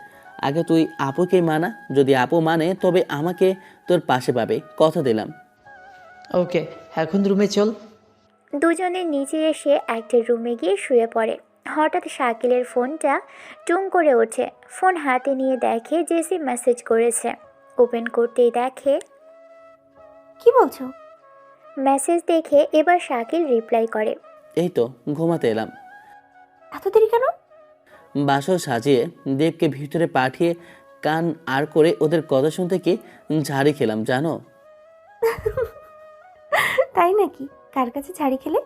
আগে তুই আপুকে মানা, যদি আপু মানে তবে আমাকে তোর পাশে পাবে, কথা দিলাম। ওকে, এখন রুমে চল। দুজনে নিচে এসে একটা রুমে গিয়ে শুয়ে পড়ে। হঠাৎ শাকিলের ফোনটা টুং করে ওঠে। ফোন হাতে নিয়ে দেখে জেসি মেসেজ করেছে। ওপেন করতেই দেখে, কি বলছো? মেসেজ দেখে এবার শাকিল রিপ্লাই করে, এই তো ঘুমাতে এলাম। এত দেরি কেন? বাসর সাজিয়ে দেবকে ভিতরে পাঠিয়ে কান আর করে ওদের কথা শুনতে কি ঝাড়ি খেলাম জানো? তাই নাকি? কার কাছে ছাড়ি খেলে?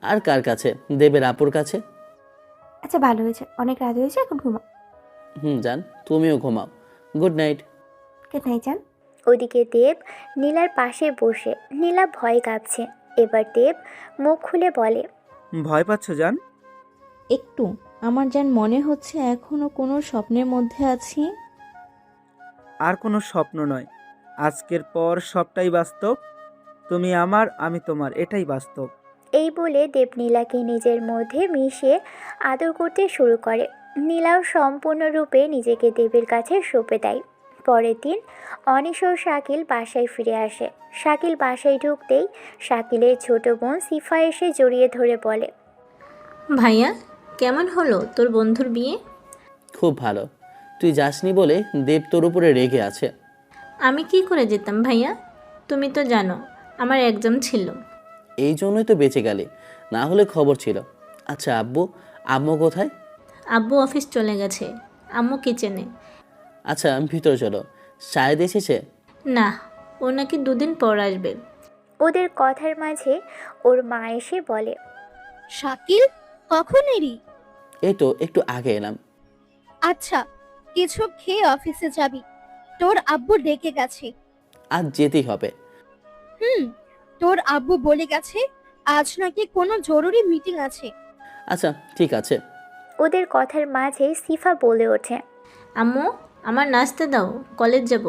আর কার কাছে? দেবের আপুর কাছে। আচ্ছা ভালো হয়েছে, অনেক রাত হয়েছে, এখন ঘুমাও। জান, তুমিও ঘুমাও। Good night. গুড নাইট জান। ওদিকে দেব নীলার পাশে বসে। নীলা ভয় কাঁপছে। এবার দেব মুখ খুলে বলে, ভয় পাচ্ছ জান? একটু। আমার যেন মনে হচ্ছে এখনো কোনো স্বপ্নের মধ্যে আছি। আর কোনো স্বপ্ন নয়, আজকের পর সবটাই বাস্তব। তুমি আমার, আমি তোমার, এটাই বাস্তব। এই বলে দেব নীলাকে নিজের মধ্যে মিশিয়ে আদর করতে শুরু করে। নীলাও সম্পূর্ণরূপে নিজেকে দেবের কাছে সঁপে দেয়। পরের দিন অনিশ ও শাকিল বাসায় ফিরে আসে। শাকিল বাসায় ঢুকতেই শাকিলের ছোট বোন সিফা এসে জড়িয়ে ধরে বলে, ভাইয়া কেমন হলো তোর বন্ধুর বিয়ে? খুব ভালো। তুই যাসনি বলে দেব তোর উপরে রেগে আছে। আমি কি করে যেতাম ভাইয়া? তুমি তো জানো আমার এক্সাম ছিল। এই জন্যই তো বেঁচে গেলে, না হলে খবর ছিল। আচ্ছা আম্মু কোথায়? আব্বু অফিস চলে গেছে, আম্মু কিচেনে। আচ্ছা ভিতরে চলো। শায়েদ এসেছে? না, ও নাকি 2 দিন পর আসবে। ওদের কথার মাঝে ওর মা এসে বলে, শাকিল, কখন এলি? এই তো একটু আগে এলাম। আচ্ছা, কিছু খেয়ে অফিসে যাবি। তোর আব্বু ডেকে গেছে। আজ যেতেই হবে। তোর আব্বু বলে গেছে আজ নাকি কোনো জরুরি মিটিং আছে। আচ্ছা ঠিক আছে। ওদের কথার মাঝে সিফা বলে ওঠে, আম্মু, আমার নাস্তা দাও, কলেজ যাব।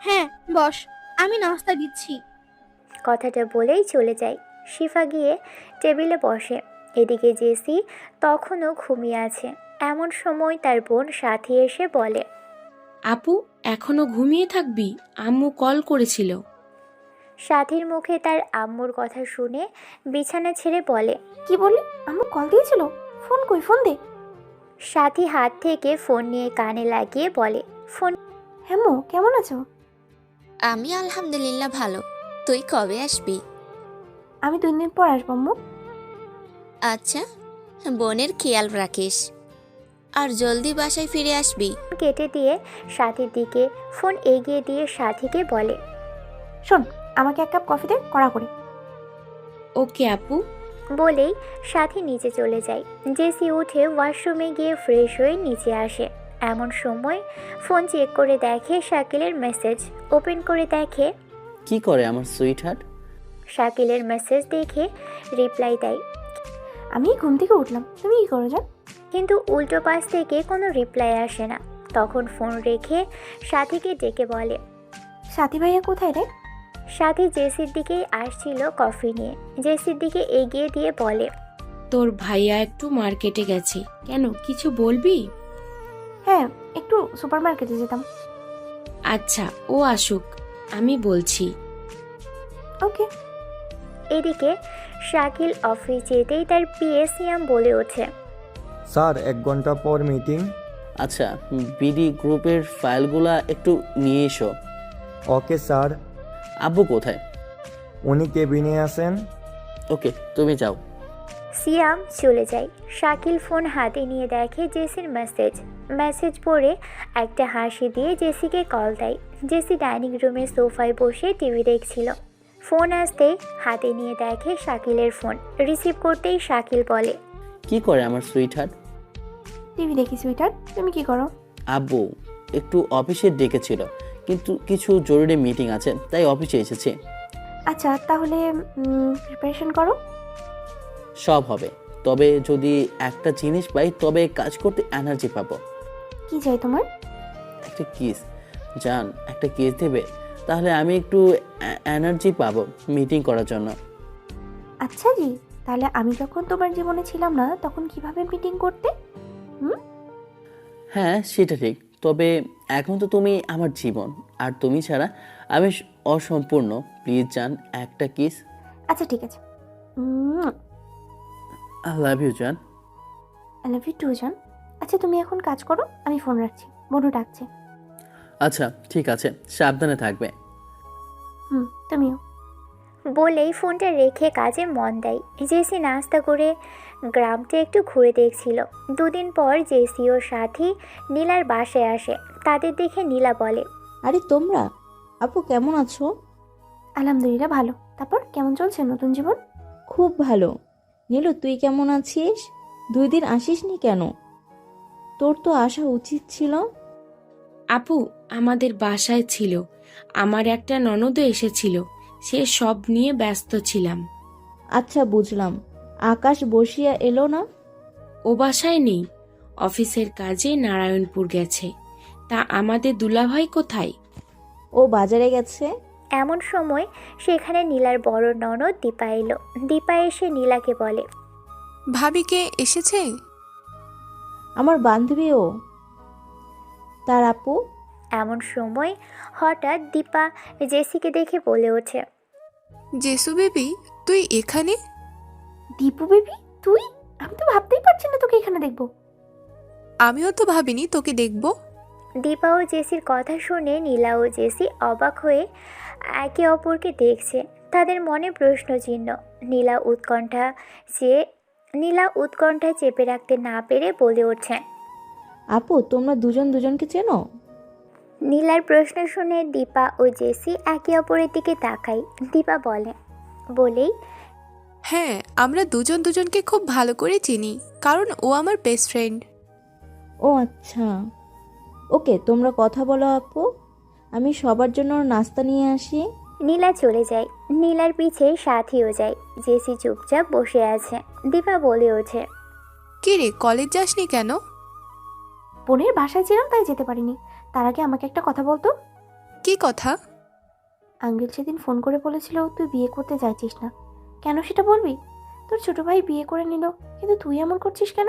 হ্যাঁ বস, আমি নাস্তা দিচ্ছি। কথাটা বলেই চলে যায়। শিফা গিয়ে টেবিলে বসে। এদিকে জেসি তখনও ঘুমিয়ে আছে। এমন সময় তার বোন সাথী এসে বলে, আপু, এখনো ঘুমিয়ে থাকবি? আম্মু কল করেছিল। সাথীর মুখে তার আম্মুর কথা শুনে বিছানা ছেড়ে বলে, কি বললি? আম্মু কল দিয়েছিল? ফোন কই, ফোন দে। সাথী হাত থেকে ফোন নিয়ে কানে লাগিয়ে বলে, ফোন। হ্যাঁ মো, কেমন আছো? আমি আলহামদুলিল্লাহ ভালো। তুই কবে আসবি? আমি 2 দিন পর আসবো আম্মু। আচ্ছা, বোনের খেয়াল রাখিস আর জলদি বাসায় ফিরে আসবি। কেটে দিয়ে সাথীর দিকে ফোন এগিয়ে দিয়ে সাথীকে বলে, শোন, আমাকে 1 কাপ কফি দে, কড়া করে। ওকে আপু। বলেই সাথী নিচে চলে যায়। জেসি উঠে ওয়াশরুমে গিয়ে ফ্রেশ হয়ে নিচে আসে। এমন সময় ফোন চেক করে দেখে শাকিলের মেসেজ। ওপেন করে দেখে কি করে আমার সুইট হার্ট? শাকিলের মেসেজ দেখে রিপ্লাই দেয়, আমি ঘুম থেকে উঠলাম, তুমি কি করো জান? কিন্তু উল্টো পাশ থেকে কোনো রিপ্লাই আসে না। তখন ফোন রেখে সাথীকে ডেকে বলে, সাথী ভাইয়া কোথায় রে? সাথী জেসির দিকেই আসছিল কফি নিয়ে। জেসির দিকে এগিয়ে দিয়ে বলে, তোর ভাইয়া একটু মার্কেটে গেছে। কেন, কিছু বলবি? হ্যাঁ, একটু সুপার মার্কেটে যেতাম। আচ্ছা, ও আসুক, আমি বলছি। ওকে। এদিকে শাকিল অফিস যেতেই তার পিএ সিয়াম বলে ওঠে, স্যার 1 ঘন্টা পর মিটিং। আচ্ছা, বিডি গ্রুপের ফাইলগুলা একটু নিয়ে এসো। Okay sir. আব্বু কোথায়? উনি কেবিনে আছেন। ওকে, তুমি যাও। সিয়াম চলে যায়। শাকিল ফোন হাতে নিয়ে দেখে জেসির মেসেজ পড়ে একটা হাসি দিয়ে জেসিকে কল দেয়। জেসি ডাইনিং রুমে সোফায় বসে টিভি দেখছিল। ফোন আসতেই হাতে নিয়ে দেখে শাকিলের ফোন। রিসিভ করতেই শাকিল বলে, কি করে আমার সুইট হার্ট? টিভি দেখি সুইটার, তুমি কি করো? আব্বু একটু অফিসে ডেকেছিল, কিন্তু কিছু জরুরি মিটিং আছে, তাই অফিসে এসেছি। আচ্ছা, তাহলে প্রিপারেশন করো। সব হবে, তবে যদি একটা জিনিস পাই তবে কাজ করতে এনার্জি পাবো। কি চাই তোমার? একটা কিস। জান, একটা কিস দেবে? তাহলে আমি একটু এনার্জি পাবো মিটিং করার জন্য। আচ্ছা জি, তাহলে আমি যখন তোমার জীবনে ছিলাম না তখন কিভাবে মিটিং করতে? হ্যাঁ সেটা ঠিক, তবে এখন তো তুমি আমার জীবন, আর তুমি ছাড়া আমি অসম্পূর্ণ। প্লিজ জান, একটা কিস। আচ্ছা ঠিক আছে। আই লাভ ইউ জান। আই লাভ ইউ টু জান। আচ্ছা তুমি এখন কাজ করো, আমি ফোন রাখছি, বনু ডাকছে। আচ্ছা ঠিক আছে, সাবধানে থাকবে। তুমিও। বলেই ফোনটা রেখে কাজে মন দেয়। জেসি নাস্তা করে গ্রামটা একটু ঘুরে দেখছিল। 2 দিন পর জেসি ও সাথী নীলার বাসায় আসে। তাদের দেখে নীলা বলে, আরে তোমরা, আপু কেমন আছো? আলহামদুলিল্লাহ ভালো। তারপর কেমন চলছে নতুন জীবন? খুব ভালো। নীলু, তুই কেমন আছিস? 2 দিন আসিসনি কেন? তোর তো আসা উচিত ছিল। আপু আমাদের বাসায় ছিল, আমার একটা ননদও এসেছিল, সে সব নিয়ে ব্যস্ত ছিলাম। আচ্ছা বুঝলাম। আকাশ বসিয়া এলো না? ও বাসায় নেই, অফিসের কাজে নারায়ণপুর গেছে। তা আমাদের দুলাভাই কোথায়? ও বাজারে গেছে। এমন সময় সেখানে নীলার বড় ননদ দীপা এলো। দীপা এসে নীলাকে বলে, ভাবিকে এসেছে? আমার বান্ধবী ও। তার আপু? এমন সময় হঠাৎ দীপা জেসিকে দেখে বলে ওঠে, জেসু বেবি, তুই এখানে? দীপু বেবি তুই? আমি তো ভাবতেই পারছি না তোকে এখানে দেখবো। আমিও তো ভাবিনি তোকে দেখবো। দীপা ও জেসির কথা শুনে নীলা ও জেসি অবাক হয়ে একে অপরকে দেখছে। তাদের মনে প্রশ্ন চিহ্ন। নীলা উৎকণ্ঠা চেপে রাখতে না পেরে বলে ওঠে, আপু তোমরা দুজন দুজনকে চেনো? নীলার প্রশ্ন শুনে দীপা ও জেসি একে অপরের দিকে তাকায়। দীপা বলেই হ্যাঁ, আমরা দুজন দুজনকে খুব ভালো করে চিনি, কারণ ও আমার বেস্ট ফ্রেন্ড। ও আচ্ছা, ওকে তোমরা কথা বলো আপু, আমি সবার জন্য নাস্তা নিয়ে আসি। নীলা চলে যায়। নীলার পিছে সাথীও যায়। জেসি চুপচাপ বসে আছে। দীপা বলে ওঠে, কি রে, কলেজ যাসনি কেন? বোনের বাসায় ছিলাম তাই যেতে পারিনি। তার আগে আমাকে একটা কথা বলতো। কি কথা? আঙ্কেল সেদিন ফোন করে বলেছিল তুই বিয়ে করতে চাইছিস না, কেন সেটা বলবি? তোর ছোট ভাই বিয়ে করে নিল, কিন্তু তুই এমন করছিস কেন?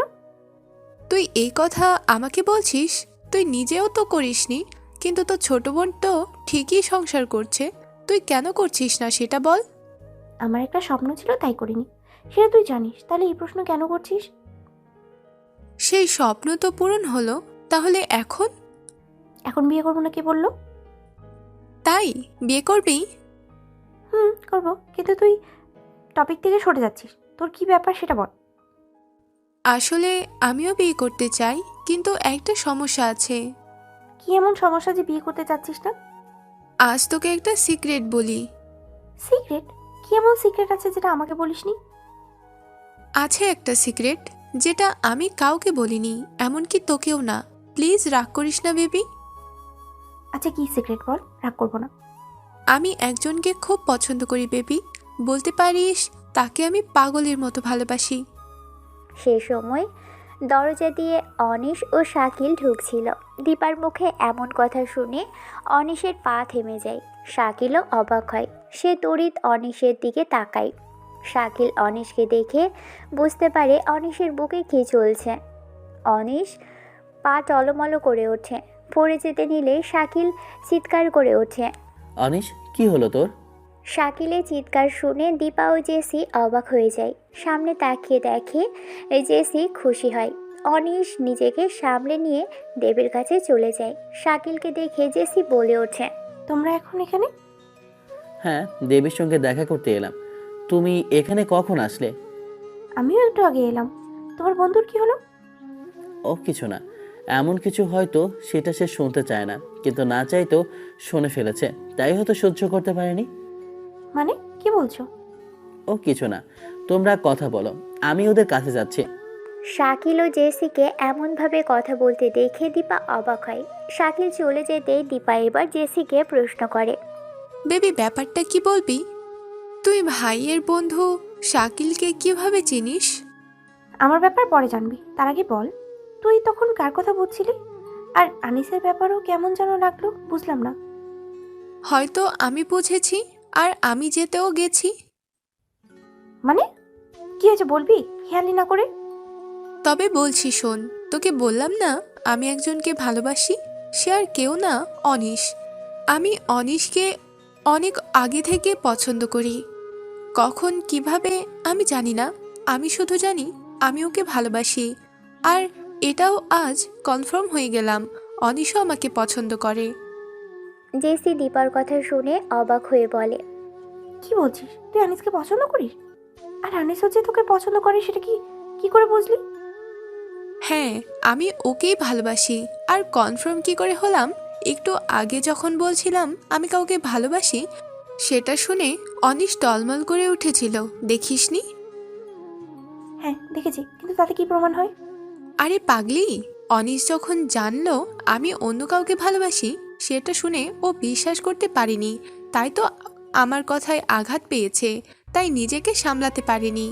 তুই এই কথা আমাকে বলছিস? তুই নিজেও তো করিসনি, কিন্তু তোর ছোট বোন তো ঠিকই সংসার করছে। তুই কেন করছিস না সেটা বল। আমার একটা স্বপ্ন ছিল তাই করিনি, সেটা তুই জানিস, তাহলে এই প্রশ্ন কেন করছিস? সেই স্বপ্ন তো পূরণ হলো, তাহলে এখন? এখন বিয়ে করবো না কে বললো? তাই বিয়ে করবি? করবো, কিন্তু তুই টপিক থেকে সরে যাচ্ছিস। তোর কি ব্যাপার সেটা বল। আসলে আমিও বিয়ে করতে চাই, কিন্তু একটা সমস্যা আছে। কি এমন সমস্যা যে বিয়ে করতে চাচ্ছিস না? আজ তোকে একটা সিক্রেট বলি। সিক্রেট? কি এমন সিক্রেট আছে যেটা আমাকে বলিসনি? আছে একটা সিক্রেট, যেটা আমি কাউকে বলিনি, এমনকি তোকেও না। প্লিজ রাগ করিস না বেবি। আচ্ছা কি সিক্রেট বল, রাগ করবো না। আমি একজনকে খুব পছন্দ করি বেবি, বলতে পারিস তাকে আমি পাগলের মতো ভালোবাসি। সে সময় দরজা দিয়ে অনিশ ও শাকিল ঢুকছিল। দীপার মুখে এমন কথা শুনে অনিশের পা থেমে যায়। শাকিলও অবাক হয়। সে তড়িৎ অনিশের দিকে তাকায়। শাকিল অনিশকে দেখে বুঝতে পারে অনিশের বুকে কী চলছে। অনিশ পা টলমলো করে ওঠে। পড়ে যেতে নিলে শাকিল চিৎকার করে ওঠে। অনিশ, কি হলো তোর? শাকিলের চিৎকার শুনে দীপা ও জেসি অবাক হয়ে যায়। সামনে তাকিয়ে দেখে জেসি খুশি হয়। অনিশ নিজেকে সামলে নিয়ে দেবের কাছে চলে যায়। শাকিলকে দেখে জেসি বলে ওঠে, তোমরা এখন এখানে? হ্যাঁ, দেবীর সঙ্গে দেখা করতে এলাম। তুমি এখানে কখন আসলে? আমিও একটু আগে এলাম। তোমার বন্ধুর কি হলো? ও কিছু না, এমন কিছু হয়তো সেটা সে শুনতে চায় না, কিন্তু না চাইতেও শুনে ফেলেছে, তাই হয়তো সহ্য করতে পারেনি। মানে কি বলছো? ও কিছু না, তোমরা কথা বলো, আমি ওদের কাছে যাচ্ছি। শাকিল ও জেসিকে এমনভাবে কথা বলতে দেখে দীপা অবাক হয়। শাকিল চলে যেতেই দীপা এবার জেসিকে প্রশ্ন করে, বেবি ব্যাপারটা কি বলবি? তুই ভাইয়ের বন্ধু শাকিলকে কিভাবে চিনিস? আমার ব্যাপার পরে জানবি, তার আগে বল তুই তখন কার কথা বলছিলি? আর আনিসের ব্যাপারও কেমন যেন লাগলো, বুঝলাম না। হয়তো আমি বুঝেছি, আর আমি যেতেও গেছি। মানে কি হয়েছে বলবি, খেয়ালি না করে? তবে বলছি শোন, তোকে বললাম না আমি একজনকে ভালোবাসি। সে আর কেউ না, অনিশ। আমি অনিশকে অনেক আগে থেকে পছন্দ করি। কখন কিভাবে আমি জানি না, আমি শুধু জানি আমি ওকে ভালোবাসি। আর এটাও আজ কনফার্ম হয়ে গেলাম, অনিশও আমাকে পছন্দ করে। জেসি দীপার কথা শুনে অবাক হয়ে বলে, কি বলছিস, তুই আনিসকে পছন্দ করিস? আর আনিস হচ্ছে তোকে পছন্দ করে, সেটা কি কি করে বুঝলি? হ্যাঁ, আমি ওকেই ভালোবাসি। আর কনফার্ম কি করে হলাম, একটু আগে যখন বলছিলাম আমি কাউকে ভালোবাসি, সেটা শুনে অনিশ টলমল করে উঠেছিল, দেখিসনি? হ্যাঁ দেখেছি, কিন্তু তাতে কি প্রমাণ হয়? আরে পাগলি, অনিশ যখন জানলো আমি অন্য কাউকে ভালোবাসি, সেটা শুনে ও বিশ্বাস করতে পারেনি, তাই তো আমার কথায় আঘাত পেয়েছে, তাই নিজেকে সামলাতে পারেনি।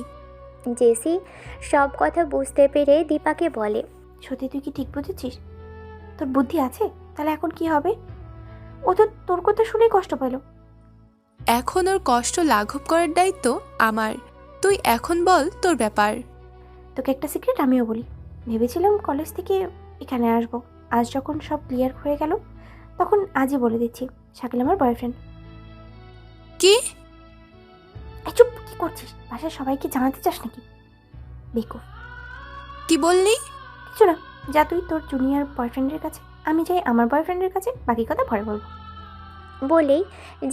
জেসি সব কথা বুঝতে পেরে দীপাকে বলে, সত্যি তুই কি ঠিক বুঝেছিস? তোর বুদ্ধি আছে? তাহলে এখন কি হবে? ও তো তোর কথা শুনেই কষ্ট পেল। এখন ওর কষ্ট লাঘব করার দায়িত্ব আমার। তুই এখন বল তোর ব্যাপার। তোকে একটা সিক্রেট আমিও বলি। ভেবেছিলাম কলেজ থেকে এখানে আসবো, আজ যখন সব ক্লিয়ার হয়ে গেল তখন আজই বলে দিচ্ছি, শাকিল আমার বয়ফ্রেন্ড। কি? চুপ, কি করছিস? বাসায় সবাইকে জানাতে চাস নাকি? বেকুব। কি বললি? কিছু না, যা তুই তোর জুনিয়র বয়ফ্রেন্ডের কাছে, আমি যাই আমার বয়ফ্রেন্ডের কাছে, বাকি কথা পরে বলবো। বলেই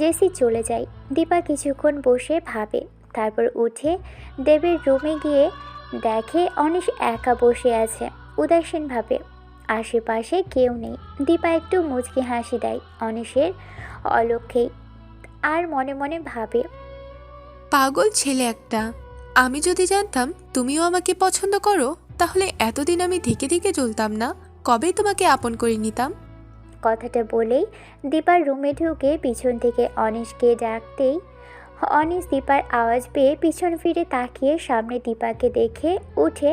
জেসি চলে যায়। দীপা কিছুক্ষণ বসে ভাবে, তারপর উঠে দেবের রুমে গিয়ে দেখে অনিশ একা বসে আছে উদাসীনভাবে। আশেপাশে কেউ নেই। দীপা একটু মুচকি হাসি দেয় অনিশের অলক্ষেই, আর মনে মনে ভাবে, পাগল ছেলে একটা। আমি যদি জানতাম তুমিও আমাকে পছন্দ করো, তাহলে এতদিন আমি ধিকে ধিকে চলতাম না, কবেই তোমাকে আপন করে নিতাম। কথাটা বলেই দীপার রুমে ঢুকে পিছন থেকে অনিশকে ডাকতেই অনিশ দীপার আওয়াজ পেয়ে পিছন ফিরে তাকিয়ে সামনে দীপাকে দেখে উঠে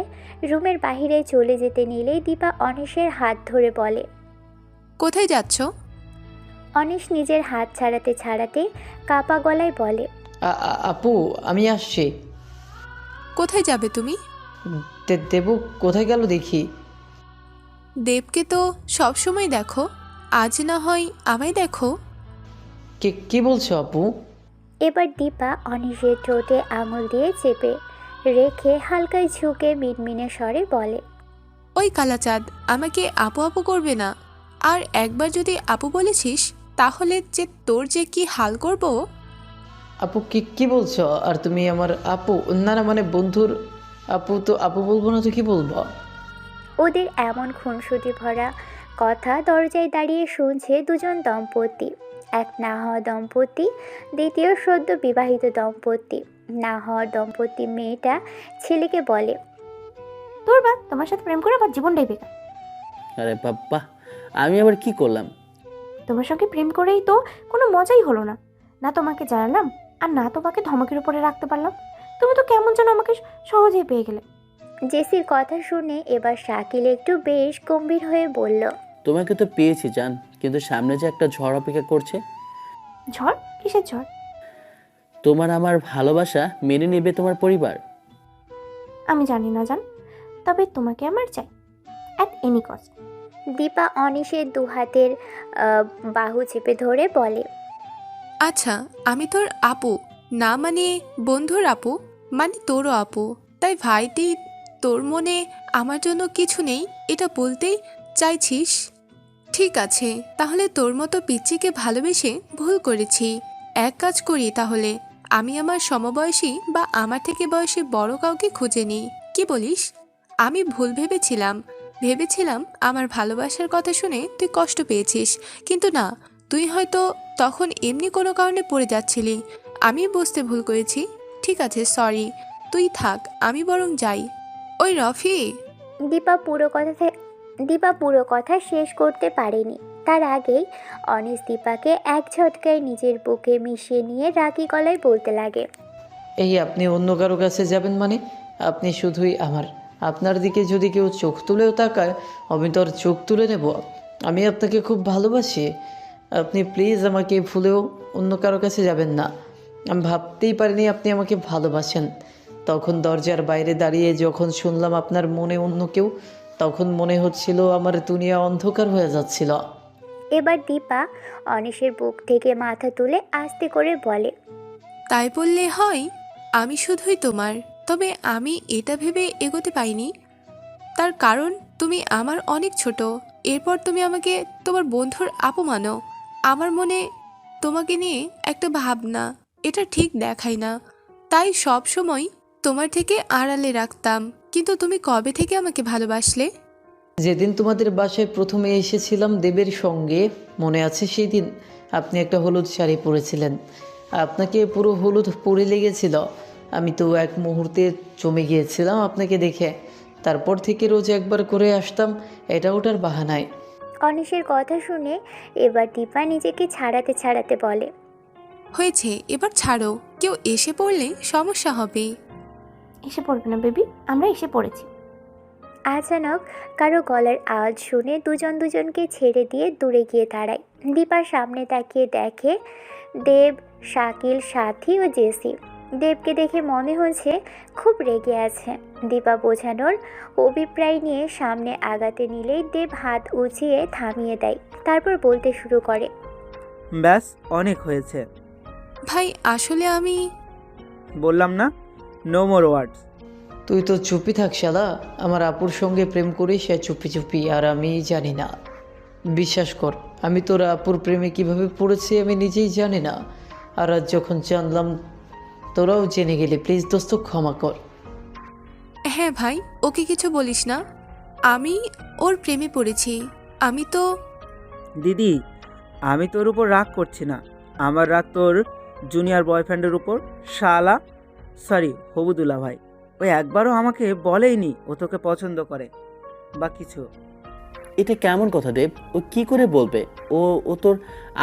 রুমের বাইরে চলে যেতে নিলেই দীপা অনিশের হাত ধরে বলে, কোথায় যাচ্ছ? অনিশ নিজের হাত ছাড়াতে ছাড়াতে কাপা গলায় বলে, আপু আমি আসছি। কোথায় যাবে তুমি? দেবু কোথায় গেল দেখি। দেবকে তো সবসময় দেখো, আজ না হয় আমায় দেখো। কি বলছো আপু? এবার দীপা অনিশের ঠোঁটে আঙুল দিয়ে চেপে রেখে হালকায় ঝুঁকে মিনমিনে স্বরে বলে, ওই কালাচাঁদ, আমাকে আপু আপু করবে না। আর একবার যদি আপু বলেছিস তাহলে যে তোর যে কি হাল করব। আপু কি বলছো? আর তুমি আমার আপু? না না, মানে বন্ধুর আপু, তো আপু বলবো না তো কি বলবো? ওদের এমন খুনসুটি ভরা কথা দরজায় দাঁড়িয়ে শুনছে দুজন দম্পতি। এক না হওয়া দম্পতি, দ্বিতীয় সদ্য বিবাহিত দম্পতি। না হওয়া দম্পতি মেয়েটা ছেলেকে বলে, তোর বা তোমার সাথে প্রেম করে আমার জীবনটাই বেকার। আরে বাপ্পা, আমি আবার কি করলাম? তোমার সঙ্গে প্রেম করেই তো কোনো মজাই হলো না। না তোমাকে জানালাম, আর না তোমাকে ধমকের উপরে রাখতে পারলাম। তুমি তো কেমন যেন আমাকে সহজেই পেয়ে গেলে। জেসির কথা শুনে এবার শাকিল একটু বেশ গম্ভীর হয়ে বলল, তোমাকে তো পেয়েছি জান, কিন্তু সামনে যে একটা ঝড় অপেক্ষা করছে। ঝড়? কিসের ঝড়? তোমার আমার ভালোবাসা মেনে নেবে তোমার পরিবার? আমি জানি না জান, তবে তোমাকে আমার চাই, অ্যাট এনি কস্ট। দীপা অনিশের দু হাতের বাহু চেপে ধরে বলে, আচ্ছা, আমি তোর আপু না, মানে বন্ধুর আপু, মানে তোরও আপু। তাই ভাইটি তোর মনে আমার জন্য কিছু নেই এটা বলতেই চাইছিস? ঠিক আছে, তাহলে তোর মতো পিচ্চিকে ভালোবেসে ভুল করেছি। এক কাজ করি তাহলে, আমি আমার সমবয়সী বা আমার থেকে বয়সে বড় কাউকে খুঁজে নিই, কি বলিস? আমি ভুল ভেবেছিলাম আমার ভালোবাসার কথা শুনে তুই কষ্ট পেয়েছিস, কিন্তু না, তুই হয়তো তখন এমনি কোনো কারণে পড়ে যাচ্ছিলি। আমি বুঝতে ভুল করেছি। ঠিক আছে, সরি, তুই থাক, আমি বরং যাই। ওই রফি। দীপা পুরো কথা শেষ করতে পারেনি। তার আগেই অনিশ দীপাকে এক ঝটকায় নিজের বুকে মিশিয়ে নিয়ে রাগী গলায় বলতে লাগে, এই আপনি অন্য কারো কাছে যাবেন মানে? আপনি শুধুই আমার। আপনার দিকে যদি কেউ চোখ তুলেও তাকায়, আমি তো আর চোখ তুলে নেব। আমি আপনাকে খুব ভালোবাসি। আপনি প্লিজ আমাকে ভুলেও অন্য কারো কাছে যাবেন না। আমি ভাবতেই পারিনি আপনি আমাকে ভালোবাসেন। তখন দরজার বাইরে দাঁড়িয়ে যখন শুনলাম আপনার মনে অন্য কেউ, তখন মনে হচ্ছিল আমার দুনিয়া অন্ধকার হয়ে যাচ্ছিল। এবার দীপা অনিশের বুক থেকে মাথা তুলে আস্তে করে বলে, তাই বললে হয়? আমি শুধুই তোমার। তবে আমি এটা ভেবে এগোতে পাইনি, তার কারণ তুমি আমার অনেক ছোট। এরপর তুমি আমাকে তোমার বন্ধুর আপু মানো। আমার মনে তোমাকে নিয়ে একটা ভাবনা, এটা ঠিক দেখায় না, তাই সব সময় তোমার থেকে আড়ালে রাখতাম। কিন্তু তুমি কবে থেকে আমাকে ভালোবাসলে? যেদিন তোমাদের বাসায় প্রথমে এসেছিলাম দেবের সঙ্গে, মনে আছে সেই দিন? আপনি একটা হলুদ শাড়ি পরেছিলেন, আপনাকে পুরো হলুদ পরে লেগেছিল। আমি তো এক মুহূর্তে জমে গিয়েছিলাম আপনাকে দেখে। তারপর থেকে রোজ একবার করে আসতাম এটা ওটার বাহানায়। অনিশের কথা শুনে এবার দীপা নিজেকে ছাড়াতে বলে, হয়েছে, এবার ছাড়ো। কেউ এসে পড়লে সমস্যা হবে। এসে পড়বে না বেবি, আমরা এসে পড়েছি। আচানক কারো গলার আওয়াজ শুনে দুজনকে ছেড়ে দিয়ে দূরে গিয়ে দাঁড়ায়। দীপার সামনে তাকিয়ে দেখে দেব, শাকিল, সাথী ও জেসি। দেবকে দেখে মনে হচ্ছে খুব রেগে আছে। দীপা বোঝানোর অভিপ্রায় নিয়ে সামনে আগাতে নিলেই দেব হাত উঁচিয়ে থামিয়ে দেয়। তারপর বলতে শুরু করে, ব্যাস অনেক হয়েছে। ভাই আসলে আমি বললাম না, নো মোর ওয়ার্ডস। তুই তো চুপি থাক শালা। আমার আপুর সঙ্গে প্রেম করি সে চুপি, আর আমি জানি না। বিশ্বাস কর, আমি তোর আপুর প্রেমে কিভাবে পড়েছি আমি নিজেই জানি না। আর আজ যখন জানলাম তোরাও জেনে গেলি, প্লিজ দোস্ত ক্ষমা কর। হ্যাঁ ভাই, ওকে কিছু বলিস না। আমি ওর প্রেমে পড়েছি। আমি তো দিদি, আমি তোর উপর রাগ করছি না। আমার রাগ তোর জুনিয়র বয়ফ্রেন্ডের উপর। শালা, সরি হবুদুল্লা ভাই, ওই একবারও আমাকে বলেইনি ও তোকে পছন্দ করে বা কিছু। এটা কেমন কথা দেব? ও কি করে বলবে ও ও তোর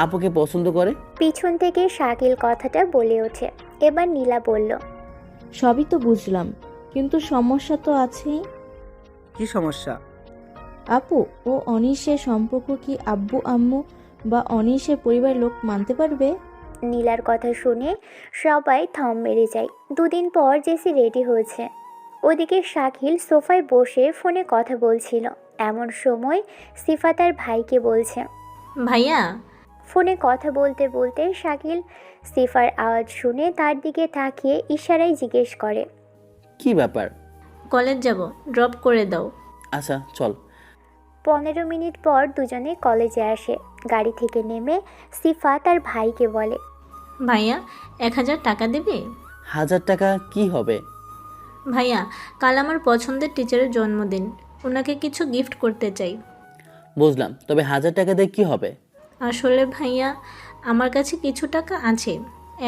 আপুকে পছন্দ করে? পিছন থেকে শাকিল কথাটা বলে ওঠে। এবার নীলা বলল, সবই তো বুঝলাম, কিন্তু সমস্যা তো আছেই। কি সমস্যা? আপু, ও অনিশের সম্পর্ক কি আব্বু আম্মু বা অনিশের পরিবারের লোক মানতে পারবে? নীলার কথা শুনে সবাই থম মেরে যায়। দুদিন পর জেসি রেডি হয়েছে। ওদিকে শাকিল সোফায় বসে ফোনে কথা বলছিল। এমন সময় সিফা তার ভাইকে বলছে। ভাইয়া, ফোনে কথা বলতে বলতে শাকিল সিফার আওয়াজ শুনে তার দিকে তাকিয়ে ইশারায় জিজ্ঞেস করে, কি ব্যাপার? কলেজ যাব, ড্রপ করে দাও। আচ্ছা চল। 15 মিনিট পর দুজনে কলেজে আসে। গাড়ি থেকে নেমে সিফা তার ভাইকে বলে, ভাইয়া 1000 টাকা দেবে? 1000 টাকা কি হবে? ভাইয়া, কাল আমার পছন্দের টিচারের জন্মদিন, ওনাকে কিছু গিফট করতে চাই। বুঝলাম, তবে 1000 টাকা দিয়ে কি হবে? আসলে ভাইয়া, আমার কাছে কিছু টাকা আছে,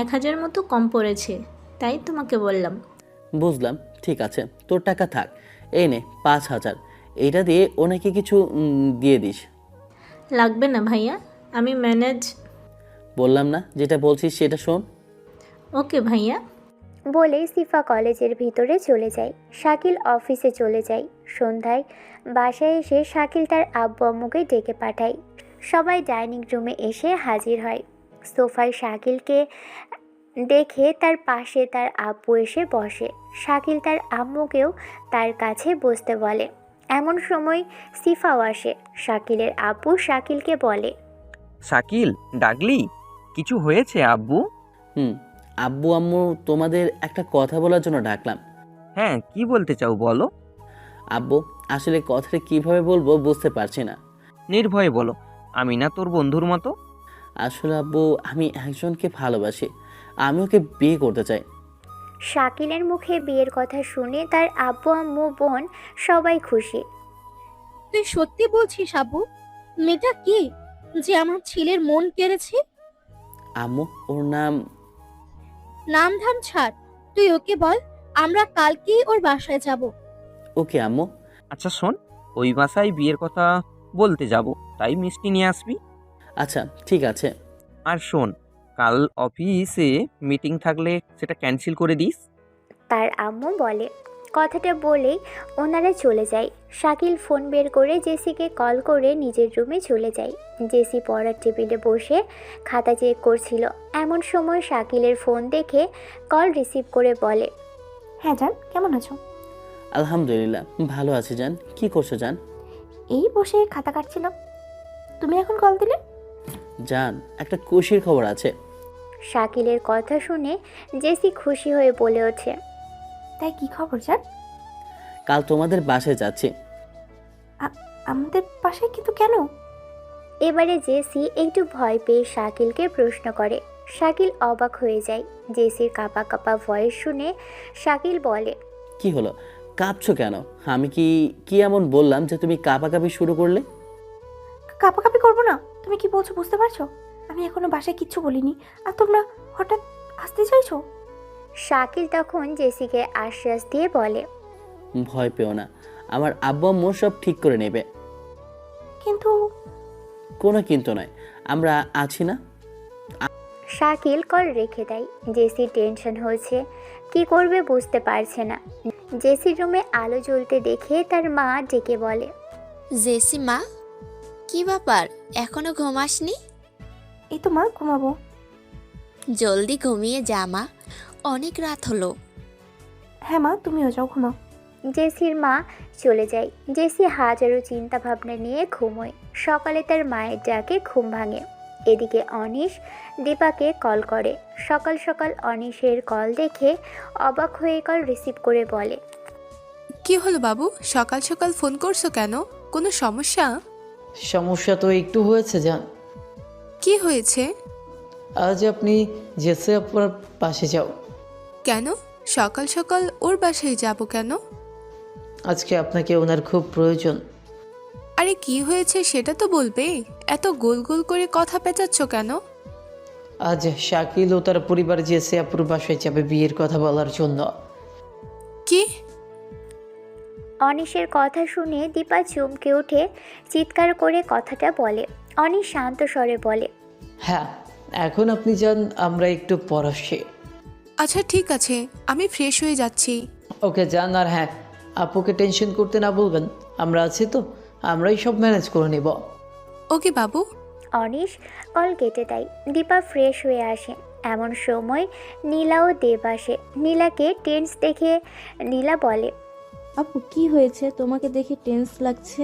1000 মতো কম পড়েছে, তাই তোমাকে বললাম। বুঝলাম, ঠিক আছে, তোর টাকা থাক। এই নে 5000, এইটা দিয়ে ওনাকে কিছু দিয়ে দিস। লাগবে না ভাইয়া, আমি ম্যানেজ। বললাম না, যেটা বলছিস সেটা শোন। ওকে ভাইয়া। বলে সিফা কলেজের ভিতরে চলে যায়। শাকিল অফিসে চলে যায়। সন্ধ্যায় বাসায় এসে শাকিল তার আব্বু আম্মুকে ডেকে পাঠায়। সবাই ডাইনিং রুমে এসে হাজির হয়। সোফায় শাকিলকে দেখে তার পাশে তার আব্বু এসে বসে। শাকিল তার আম্মুকেও তার কাছে বসতে বলে। এমন সময় সিফাও আসে। শাকিলের আব্বু শাকিলকে বলে, শাকিল, ডাকলি? কিছু হয়েছে আব্বু? আব্বু আম্মু তোমাদের একটা কথা বলার জন্য ডাকলাম। হ্যাঁ, কি বলতে চাও বলো। আব্বু, আসলে কথাটা কিভাবে বলবো বুঝতে পারছি না। নির্ভয়ে বলো, আমি না তোর বন্ধুর মতো। আসলে আব্বু, আমি একজনকে ভালোবাসি, আমি ওকে বিয়ে করতে চাই। শাকিলের মুখে বিয়ের কথা শুনে তার আব্বু আম্মু বোন সবাই খুশি। তুই সত্যি বলছিস আব্বু? মেয়েটা কি যে আমার ছেলের মন কেড়েছে? আম্মু, ওর নাম নাম ধাম ছাড়, তুই ওকে বল আমরা কালকেই ওর বাসায় যাব। ওকে আম্মু। আচ্ছা শোন, ওই বাসায় বিয়ের কথা বলতে যাব, তাই মিষ্টি নিয়ে আসবি। আচ্ছা ঠিক আছে। আর শোন, কাল অফিসে মিটিং থাকলে সেটা ক্যান্সেল করে দিস। তার আম্মু বলে। কথাটা বলেই ওনারা চলে যায়। শাকিল ফোন বের করে জেসিকে কল করে নিজের রুমে চলে যায়। জেসি পড়ার টেবিলে বসে খাতা চেক করছিল। এমন সময় শাকিলের ফোন দেখে কল রিসিভ করে বলে, হ্যাঁ জান, কেমন আছো? আলহামদুলিল্লাহ ভালো আছি জান। কি করছো জান? এই বসে খাতা কাটছিলাম, তুমি এখন কল দিলে? জান, একটা খুশির খবর আছে। শাকিলের কথা শুনে জেসি খুশি হয়ে বলে ওঠে, তাই কি খবর জান? কাল তোমাদের বাসায় যাচ্ছি। আমাদের বাসায়? কিন্তু কেন? এবারে জেসি একটু ভয় পেয়ে শাকিলকে প্রশ্ন করে। শাকিল অবাক হয়ে যায়। জেসির কাঁপা কাঁপা ভয়েস শুনে শাকিল বলে, কি হলো, কাঁপছো কেন? আমি কি এমন বললাম যে তুমি কাঁপাকাঁপি শুরু করলে? কাঁপাকাঁপি করবো না? তুমি কি বলছো বুঝতে পারছো? আমি এখনো বাসায় কিচ্ছু বলিনি, আর তোমরা হঠাৎ আসতে চাইছো? শাকিল তখন জেসিকে আশ্বাস দিয়ে বলে, ভয় পেও না, আমার আব্বু আম্মু সব ঠিক করে নেবে। কিন্তু কোনো কিন্তু নয়, আমরা আছি না। শাকিল কল রেখে দেয়। জেসি টেনশন হয়েছে, কি করবে বুঝতে পারছে না। জেসির রুমে আলো জ্বলতে দেখে তার মা ডেকে বলে, জেসি মা, কি ব্যাপার, এখনো ঘুমাসনি? এই তো মা, ঘুমাবো। জলদি ঘুমিয়ে যা মা, অনেক রাত হলো। হ্যাঁ মা, তুমিও যাও, ঘুমাও। জেসির মা চলে যায়। জেসি হাজারো চিন্তা ভাবনা নিয়ে ঘুমোয়। সকালে তার মায়ের ডাকে ঘুম ভাঙে। এদিকে অনিশ দীপাকে কল করে। সকাল সকাল অনিশের কল দেখে অবাক হয়ে কল রিসিভ করে বলে, কি হলো বাবু, সকাল সকাল ফোন করছো কেন? কোনো সমস্যা? সমস্যা তো একটু হয়েছে জান। কি হয়েছে? আজ আপনি জেসে আপনার পাশে যাও। কেন সকাল সকাল ওর বাসায় যাব কেন? আজকে আপনাকে ওনার খুব প্রয়োজন। আরে কি হয়েছে সেটা তো বলবে, এত গোল গোল করে কথা পেঁচাচ্ছ কেন? আজ শাকিল ও তার পরিবার জেসি আপুর বাসায় যাবে বিয়ের কথা বলার জন্য। কি? অনিশের কথা শুনে দীপা চমকে উঠে চিৎকার করে কথাটা বলে। অনিশ শান্ত স্বরে বলে, হ্যাঁ, এখন আপনি যান, আমরা একটু পর আসছি। আচ্ছা ঠিক আছে, আমি ফ্রেশ হয়ে যাচ্ছি। ওকে যান, আর হ্যাঁ, আপুকে টেনশন করতে না বলবেন, আমরা আছি তো, আমরাই সব ম্যানেজ করে নেব। ওকে বাবু। অনিশ কল কেটে দেয়। দীপা ফ্রেশ হয়ে আসে। এমন সময় নীলা ও দেব আসে। নীলাকে টেন্স দেখে নীলা বলে, আপু কি হয়েছে, তোমাকে দেখে টেন্স লাগছে?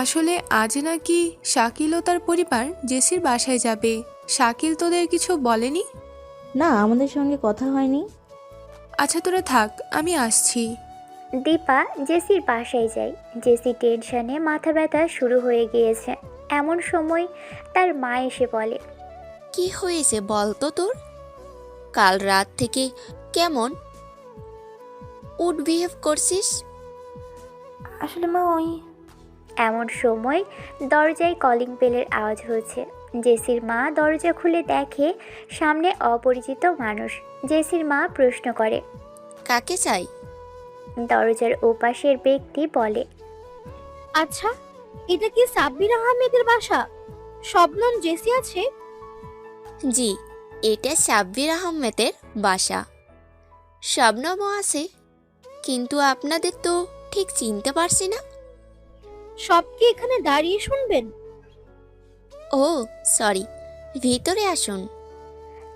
আসলে আজ নাকি শাকিল ও তার পরিবার জেসির বাসায় যাবে। শাকিল তোদের কিছু বলেনি? না, আমাদের সঙ্গে কথা হয়নি। আচ্ছা তোরা থাক, আমি আসছি। দীপা জেসির বাসায় যায়। জেসি টেনশনে মাথা ব্যথা শুরু হয়ে গিয়েছে। এমন সময় তার মা এসে বলে, কি হয়েছে বল তো তোর? কাল রাত থেকে কেমন উড বিহেভ করছিস? আসলে মা ওই এমন সময় দরজায় কলিং বেলের আওয়াজ হচ্ছে। জেসির মা দরজা খুলে দেখে সামনে অপরিচিত মানুষ। জেসির মা প্রশ্ন করে, কাকে চাই? দরজার ওপাশের ব্যক্তি বলে, আচ্ছা, এটা কি সাব্বির আহমেদের বাসা? শবনম জেসি আছে? জি, এটা সাব্বির আহমেদের বাসা। শবনমও আছে, কিন্তু আপনাদের তো ঠিক চিনতে পারছি না। সব কি এখানে দাঁড়িয়ে শুনবেন? ও সরি, ভিতরে আসুন।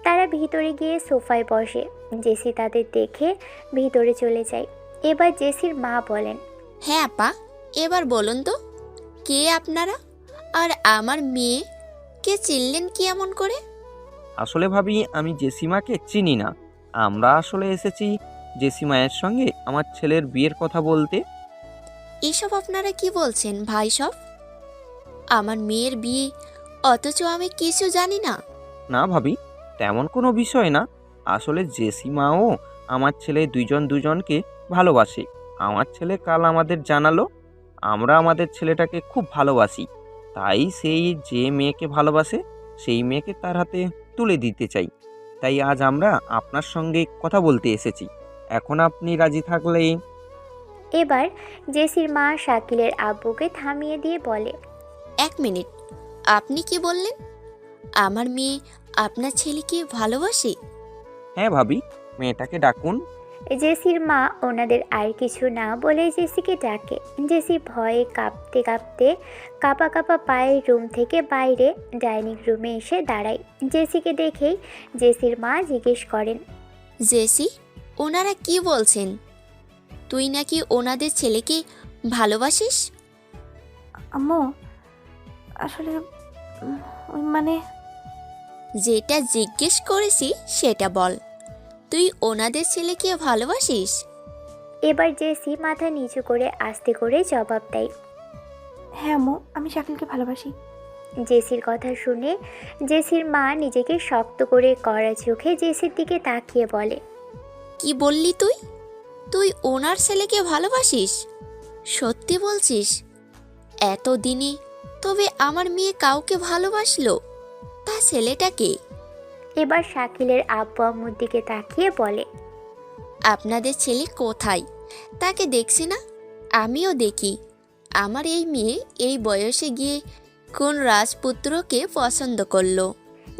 তারা ভিতরে গিয়ে সোফায় বসে। জেসি তাদের দেখে ভিতরে চলে যায়। এবার জেসির মা বলেন, হ্যাঁ আপা, এবার বলুন তো কে আপনারা, আর আমার মেয়েকে চিনলেন কি এমন করে? আসলে ভাবি, আমি জেসিমাকে চিনি না। আমরা আসলে এসেছি জেসিমায়ের সঙ্গে আমার ছেলের বিয়ের কথা বলতে। এসব আপনারা কি বলছেন ভাই সব? আমার মেয়ের বিয়ে, অথচ আমি কিছু জানি না। না ভাবি, তেমন কোনো বিষয় না। আসলে জেসিমাও আমার ছেলে দুজনকে ভালোবাসে। আমার ছেলে কাল আমাদের জানালো আমরা আমাদের ছেলেটাকে খুব ভালোবাসি, তাই সেই যে মেয়েকে ভালোবাসে সেই মেয়েকে তার হাতে তুলে দিতে চাই। তাই আজ আমরা আপনার সঙ্গে কথা বলতে এসেছি। এখন আপনি রাজি থাকলে। এবার জেসির মা শাকিলের আব্বুকে থামিয়ে দিয়ে বলে, এক মিনিট, আপনি কি বললেন? আমার মেয়ে আপনার ছেলেকে ভালোবাসে? হ্যাঁ ভাবি, মেয়েটাকে ডাকুন। জেসির মা ওনাদের আর কিছু না বলে জেসিকে ডাকে। জেসি ভয়ে কাঁপতে কাঁপতে কাঁপা কাঁপা পায়ে রুম থেকে বাইরে ডাইনিং রুমে এসে দাঁড়ায়। জেসিকে দেখেই জেসির মা জিজ্ঞেস করেন, জেসি, ওনারা কি বলছেন? তুই নাকি ওনাদের ছেলেকে ভালোবাসিস? আম্মু আসলে ওই মানে যেটা জিজ্ঞেস করেছি সেটা বল। তুই ওনাদের ছেলেকে ভালোবাসিস? এবার জেসি মাথা নিচু করে আস্তে করে জবাব দেয়, হ্যাঁ আম্মু, আমি শাকিলকে ভালোবাসি। জেসির কথা শুনে জেসির মা নিজেকে শক্ত করে কড়া চোখে জেসির দিকে তাকিয়ে বলে, কি বললি তুই? তুই ওনার ছেলেকে ভালোবাসিস? সত্যি বলছিস? এতদিনে তবে আমার মেয়ে কাউকে ভালোবাসলো, তা ছেলেটাকে? এবার শাকিলের আব্বু আম্মুর দিকে তাকিয়ে বলে, আপনাদের ছেলে কোথায়? তাকে দেখছি না। আমিও দেখি। আমার এই মেয়ে এই বয়সে গিয়ে কোন রাজপুত্রকে পছন্দ করলো।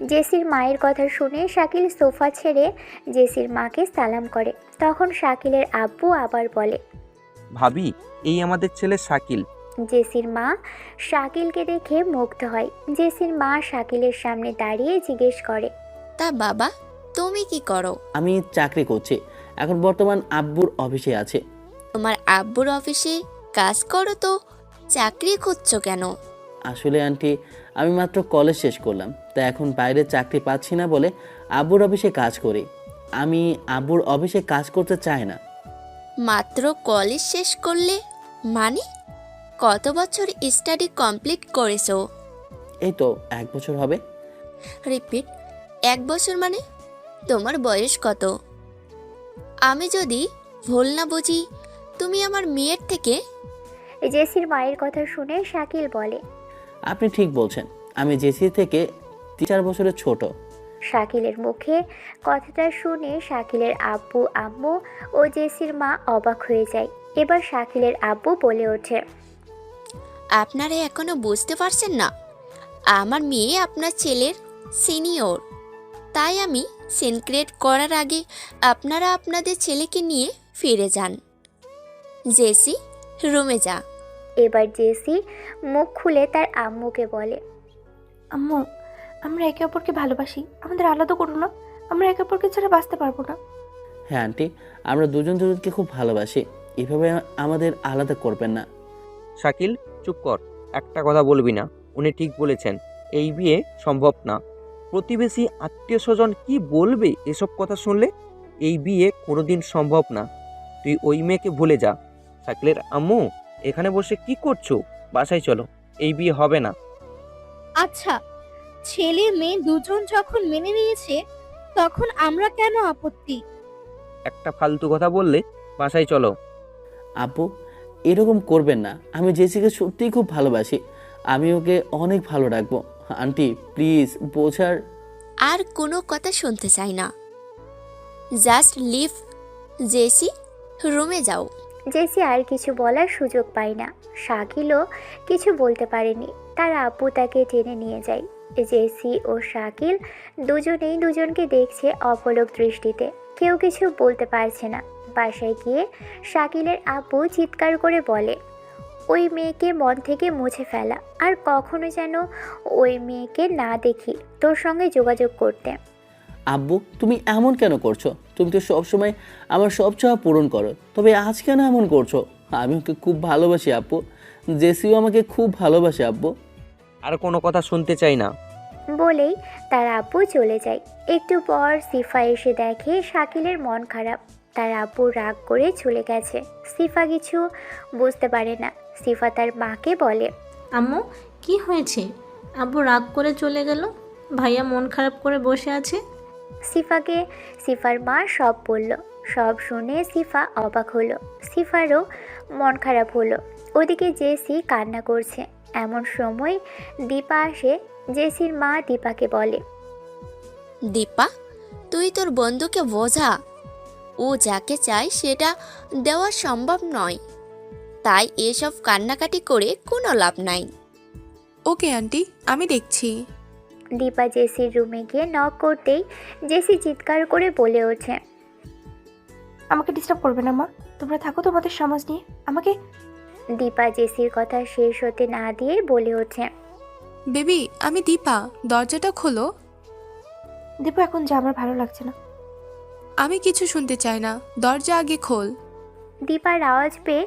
জেসির মায়ের কথা শুনে শাকিল সোফা ছেড়ে জেসির মাকে সালাম করে। তখন শাকিলের আব্বু আবার বলে, ভাবি, এই আমাদের ছেলে শাকিল। জেসির মা শাকিলকে দেখে মুগ্ধ হয়। জেসির মা শাকিলের সামনে দাঁড়িয়ে জিজ্ঞেস করে, তা বাবা, তুমি কি করো? আমি চাকরি করছি, এখন বর্তমান আব্বুর অফিসে আছে। তোমার আব্বুর অফিসে কাজ করো তো চাকরি খুঁজছো কেন? আসলে আন্টি, আমি মাত্র কলেজ শেষ করলাম, তাই এখন বাইরে চাকরি পাচ্ছি না বলে আব্বুর অফিসে কাজ করি। আমি আব্বুর অফিসে কাজ করতে চাই না। মাত্র কলেজ শেষ করলে মানে? কত বছর স্টাডি কমপ্লিট করেছো? এই তো 1 বছর হবে। রিপিট, 1 বছর মানে? তোমার বয়স কত? আমি যদি ভুল না বুঝি তুমি আমার মেয়ের থেকে। জেসির মায়ের কথা শুনে শাকিল বলে। আপনি ঠিক বলছেন, আমি জেসি থেকে 3-4 বছরের ছোট। শাকিলের মুখে কথাটা শুনে শাকিলের আব্বু আম্মু ও জেসির মা অবাক হয়ে যায়। এবার শাকিলের আব্বু বলে ওঠে, আপনারা এখনো বুঝতে পারছেন না, আমার মেয়ে আপনার ছেলের সিনিয়র। তাই আমি সিনক্রেট করার আগে আপনারা আপনাদের ছেলেকে নিয়ে ফিরে যান। জেসি, রুমে যা। এবার জেসি মুখ খুলে তার আম্মুকে বলে, আম্মু, আমরা একে অপরকে ভালোবাসি, আমাদের আলাদা করো না। আমরা একে অপরকে ছাড়া বাঁচতে পারবো না। হ্যাঁ আন্টি, আমরা দুজন দুজনকে খুব ভালোবাসি, এভাবে আমাদের আলাদা করবেন না। শাকিল, চুপ কর, একটা কথা বলবি না। উনি ঠিক বলেছেন, এই বিয়ে সম্ভব না। প্রতিবেশী আত্মীয় স্বজন কি বলবে এসব কথা শুনলে? এই বিয়ে কোনোদিন সম্ভব না। তুই ওই মেয়েকে ভুলে যা। শাকিলের আম্মু, এখানে বসে কি করছো? বাসায় চলো, এই বিয়ে হবে না। আচ্ছা, ছেলে মেয়ে দুজন যখন মেনে নিয়েছে তখন আমরা কেন আপত্তি? একটা ফালতু কথা বললে বাসায় চলো। আপু, এরকম করবেন না, আমি জেসিকে সত্যিই খুব ভালোবাসি, আমি ওকে অনেক ভালো রাখবো। আন্টি প্লিজ বোঝার। আর কোনো কথা শুনতে চাই না। Just leave. জেসি, রুমে যাও। জেসি আর কিছু বলার সুযোগ পায় না। শাকিলও কিছু বলতে পারেনি, তার আব্বু তাকে টেনে নিয়ে যায়। জেসি ও শাকিল দুজনেই দুজনকে দেখছে অপলক দৃষ্টিতে, কেউ কিছু বলতে পারছে না। বাসায় গিয়ে শাকিলের আব্বু চিৎকার করে বলে, ওই মেয়েকে মন থেকে মুছে ফেলা, আর কখনো যেন ওই মেয়েকে না দেখি, তোর সঙ্গে যোগাযোগ করতে। আব্বু, তুমি এমন কেন করছো? তুমি তো সবসময় আমার সব চাওয়া পূরণ করো, তবে আজ কেন এমন করছো? আমি ওকে খুব ভালোবাসি আব্বু, জেসিও আমাকে খুব ভালোবাসে আব্বু। আর কোনো কথা শুনতে চাই না। বলেই তার আব্বু চলে যায়। একটু পর সিফা এসে দেখে শাকিলের মন খারাপ, তার আব্বু রাগ করে চলে গেছে। সিফা কিছু বুঝতে পারে না। সিফা তার মাকে বলে, আম্মু, কি হয়েছে? আব্বু রাগ করে চলে গেল, ভাইয়া মন খারাপ করে বসে আছে। সিফাকে সিফার মা সব বলল। সব শুনে সিফা অবাক হলো, সিফারও মন খারাপ হলো। ওদিকে জেসি কান্না করছে। এমন সময় দীপা আসে। জেসির মা দীপাকে বলে, দীপা, তুই তোর বন্ধুকে বোঝা, ও যাকে চায় সেটা দেওয়া সম্ভব নয়। তাই এসব কান্নাকাটি করে কোনো লাভ নাই। ওকে আন্টি, আমি দেখছি। দীপা জেসির রুমে গিয়ে নক করতেই জেসি চিৎকার করে বলে ওঠে, আমাকে ডিস্টার্ব করবে না মা, তোমরা থাকো তোমাদের সমাজ নিয়ে। আমাকে। দীপা জেসির কথা শেষ হতে না দিয়ে বলে ওঠে, বেবি, আমি দীপা, দরজাটা খোলো। দেবো এখন যা, আমার ভালো লাগছে না। আমি কিছু শুনতে চাই না, দরজা আগে খোল। দীপার আওয়াজ পেয়ে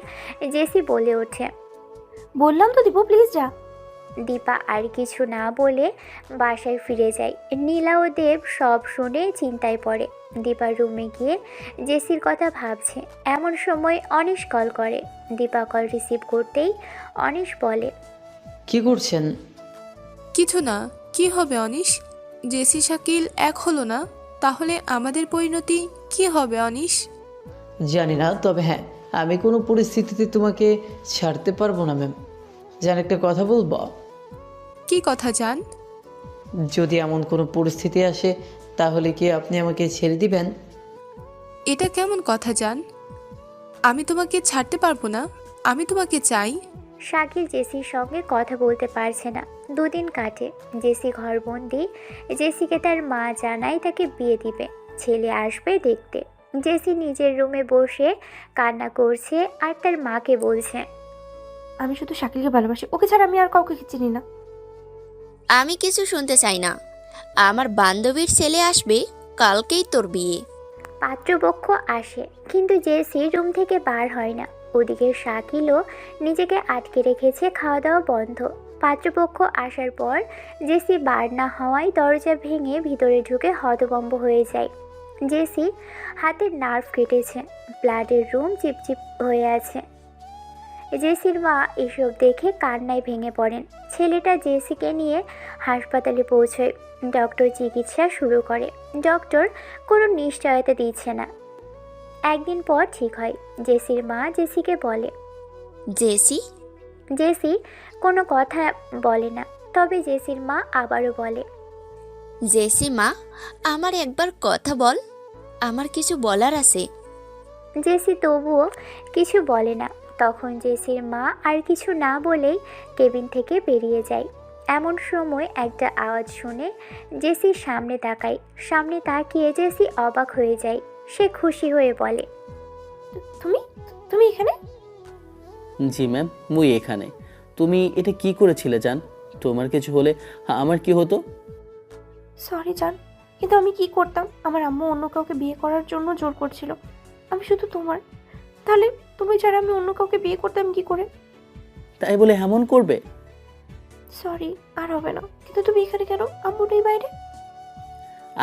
জেসি বলে ওঠে, বললাম তো দিব, প্লিজ যা। দীপা আর কিছু না বলে বাসায় ফিরে যায়। নীলা ও দেব সব শুনে চিন্তায় পড়ে। দীপার রুমে গিয়ে জেসির কথা ভাবছে। এমন সময় অনিশ কল করে। দীপা কল রিসিভ করতেই অনিশ বলে, কি করছেন? কিছু না। কি হবে অনিশ? জেসি শাকিল এক হলো না, তাহলে আমাদের পরিণতি কি হবে অনিশ? জানি না, তবে হ্যাঁ, আমি কোনো পরিস্থিতিতে তোমাকে ছাড়তে পারবো না ম্যাম। জান, একটা কথা বলবো? কি কথা জান? যদি এমন কোনো পরিস্থিতি আসে তাহলে কি আপনি আমাকে ছেড়ে দিবেন? এটা কেমন কথা জান? আমি তোমাকে ছাড়তে পারবো না, আমি তোমাকে চাই। শাকিল জেসির সঙ্গে কথা বলতে পারছে না। দুদিন কাটে। জেসি ঘরবন্দি। জেসিকে তার মা জানায় তাকে বিয়ে দিবে, ছেলে আসবে দেখতে। জেসি নিজের রুমে বসে কান্না করছে আর তার মাকে বলছে, আমি শুধু শাকিলকে ভালোবাসি, ওকে ছাড়া আমি আর কাউকে চিনি না। আমি কিছু শুনতে চাই না। আমার বান্ধবীর ছেলে আসবে, কালকেই তোর বিয়ে। পাত্রপক্ষ আসে, কিন্তু জেসি রুম থেকে বার হয় না। ওদিকে শাকিলও নিজেকে আটকে রেখেছে, খাওয়া দাওয়া বন্ধ। পাত্রপক্ষ আসার পর জেসি বার না হওয়ায় দরজা ভেঙে ভিতরে ঢুকে হতভম্ব হয়ে যায়। জেসি হাতের নার্ভ কেটেছে, ব্লাডের রুম চিপচিপ হয়ে আছে। জেসির মা এসব দেখে কান্নায় ভেঙে পড়েন। ছেলেটা জেসিকে নিয়ে হাসপাতালে পৌঁছয়। ডক্টর চিকিৎসা শুরু করে। ডক্টর কোনো নিশ্চয়তা দিচ্ছে না। একদিন পর ঠিক হয়। জেসির মা জেসিকে বলে। জেসি, জেসি কোনো কথা বলে না, তবে জেসির মা আবারও বলে। জেসি মা, আমার একবার কথা বল, আমার কিছু বলার আছে। জেসি তবুও কিছু বলে না। তখন জেসির মা আর কিছু না বলেই কেবিন থেকে বেরিয়ে যায়। এমন সময় একটা আওয়াজ শুনে জেসির সামনে তাকায়। সামনে তাকিয়ে জেসি অবাক হয়ে যায়। সে খুশি হয়ে বলে, তুমি তুমি এখানে? জি ম্যাম, মুই এখানে। তুমি এটা কি করেছিলে জান? তোমার কিছু হলে আমার কি হতো? সরি জান, কিন্তু আমি কি করতাম? আমার আম্মু অন্য কাউকে বিয়ে করার জন্য জোর করছিল। আমি শুধু তোমার। তাহলে তুমি ছাড়া আমি অন্য কাউকে বিয়ে করতাম কি করে? তাই বলে এমন করবে? সরি, আর হবে না। কিন্তু তুমি এখানে কেন? আম্মু নেই বাইরে?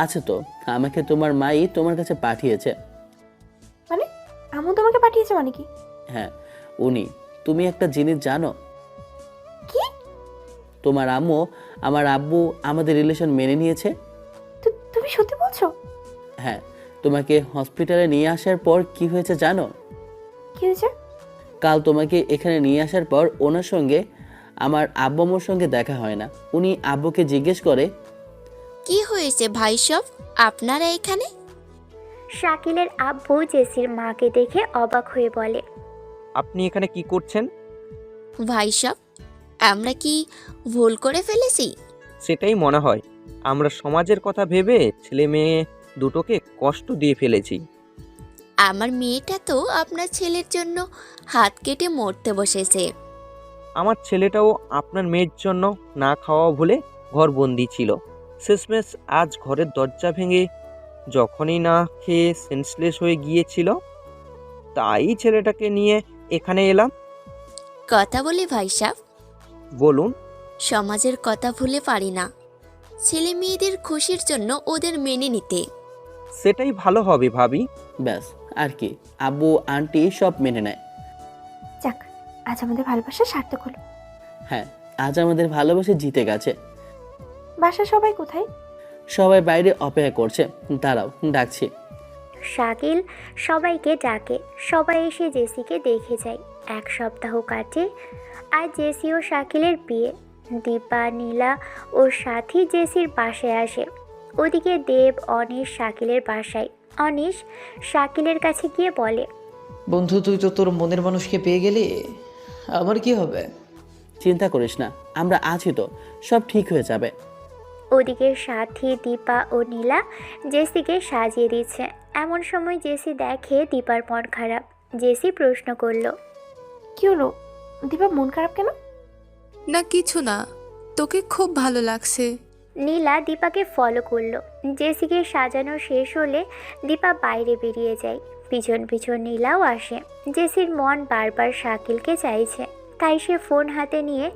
আচ্ছা, তো আমাকে তোমার মাই তোমার কাছে পাঠিয়েছে। মানে আম্মু তোমাকে পাঠিয়েছে মানে কি? হ্যাঁ, উনি। তুমি একটা জিনিস জানো? কি? তোমার আম্মু আমার আব্বু আমাদের রিলেশন মেনে নিয়েছে। তুমি সত্যি বলছো? হ্যাঁ, তোমাকে হসপিটালে নিয়ে আসার পর কি হয়েছে জানো? কি হয়েছে? কাল তোমাকে এখানে নিয়ে আসার পর ওনার সঙ্গে আমার আব্বু আম্মুর সঙ্গে দেখা হয় না। উনি আব্বুকে জিজ্ঞেস করে, কি হয়েছে ভাই সব, আপনারা এখানে? শাকিলের আব্বু জেসির মাকে দেখে অবাক হয়ে বলে, আপনি এখানে কি করছেন? ভাই সব, আমরা কি ভুল করে ফেলেছি? সেটাই মনে হয়। আমরা সমাজের কথা ভেবে ছেলে মেয়ে দুটোকে কষ্ট দিয়ে ফেলেছি। আমার মেয়েটা তো আপনার ছেলের জন্য হাত কেটে মরতে বসেছে। আমার ছেলেটাও আপনার মেয়ের জন্য না খাওয়া ভুলে ঘরবন্দি ছিল। শেষমেশ আজ ঘরের দরজা ভেঙে যখনই না খেয়ে সেন্সলেস হয়ে গিয়েছিল, তাই ছেলেটাকে নিয়ে এখানে এলাম। কথা বলি ভাই সাহেব, বলুন। সমাজের কথা ভুলে পারি না। ছেলে মেয়েদের খুশির জন্য ওদের মেনে নিতে। সেটাই ভালো হবে ভাবি। ব্যাস, আর কি, আব্বু আন্টি সব মেনে নেয়। যাক, আজ আমাদের ভালোবাসা সার্থক হলো। হ্যাঁ, আজ আমাদের ভালোবাসা জিতে গেছে। বাসা সবাই কোথায়? সবাই বাইরে অপেক্ষা করছে। দাঁড়াও, ডাকছি। শাকিল সবাইকে ডাকে। সবাই এসে জেসিকে দেখে যায়। এক সপ্তাহ কাটে। আর জেসি ও শাকিলের বিয়ে। দীপা, নীলা ও সাথী জেসির বাসায় আসে। ওদিকে দেব, অনিশ শাকিলের বাসায়। অনিশ শাকিলের কাছে গিয়ে বলে, বন্ধু, তুই তো তোর মনের মানুষকে পেয়ে গেলি, আমার কি হবে? চিন্তা করিস না, আমরা আছি তো, সব ঠিক হয়ে যাবে। ওদিকে সাথী, দীপা ও নীলা জেসিকে সাজিয়ে দিচ্ছে। এমন সময় জেসি দেখে দীপার মন খারাপ। জেসি প্রশ্ন করল, কি হলো দীপা, মন খারাপ কেন? না কিছু না, তোকে খুব ভালো লাগছে। নীলা দীপাকে ফলো করলো। জেসিকে সাজানো শেষ হলে দীপা বাইরে বেরিয়ে যায়। পিছন পিছন নীলাও আসে। জেসির মন বারবার শাকিলকে চাইছে, তাই সে ফোন হাতে নিয়ে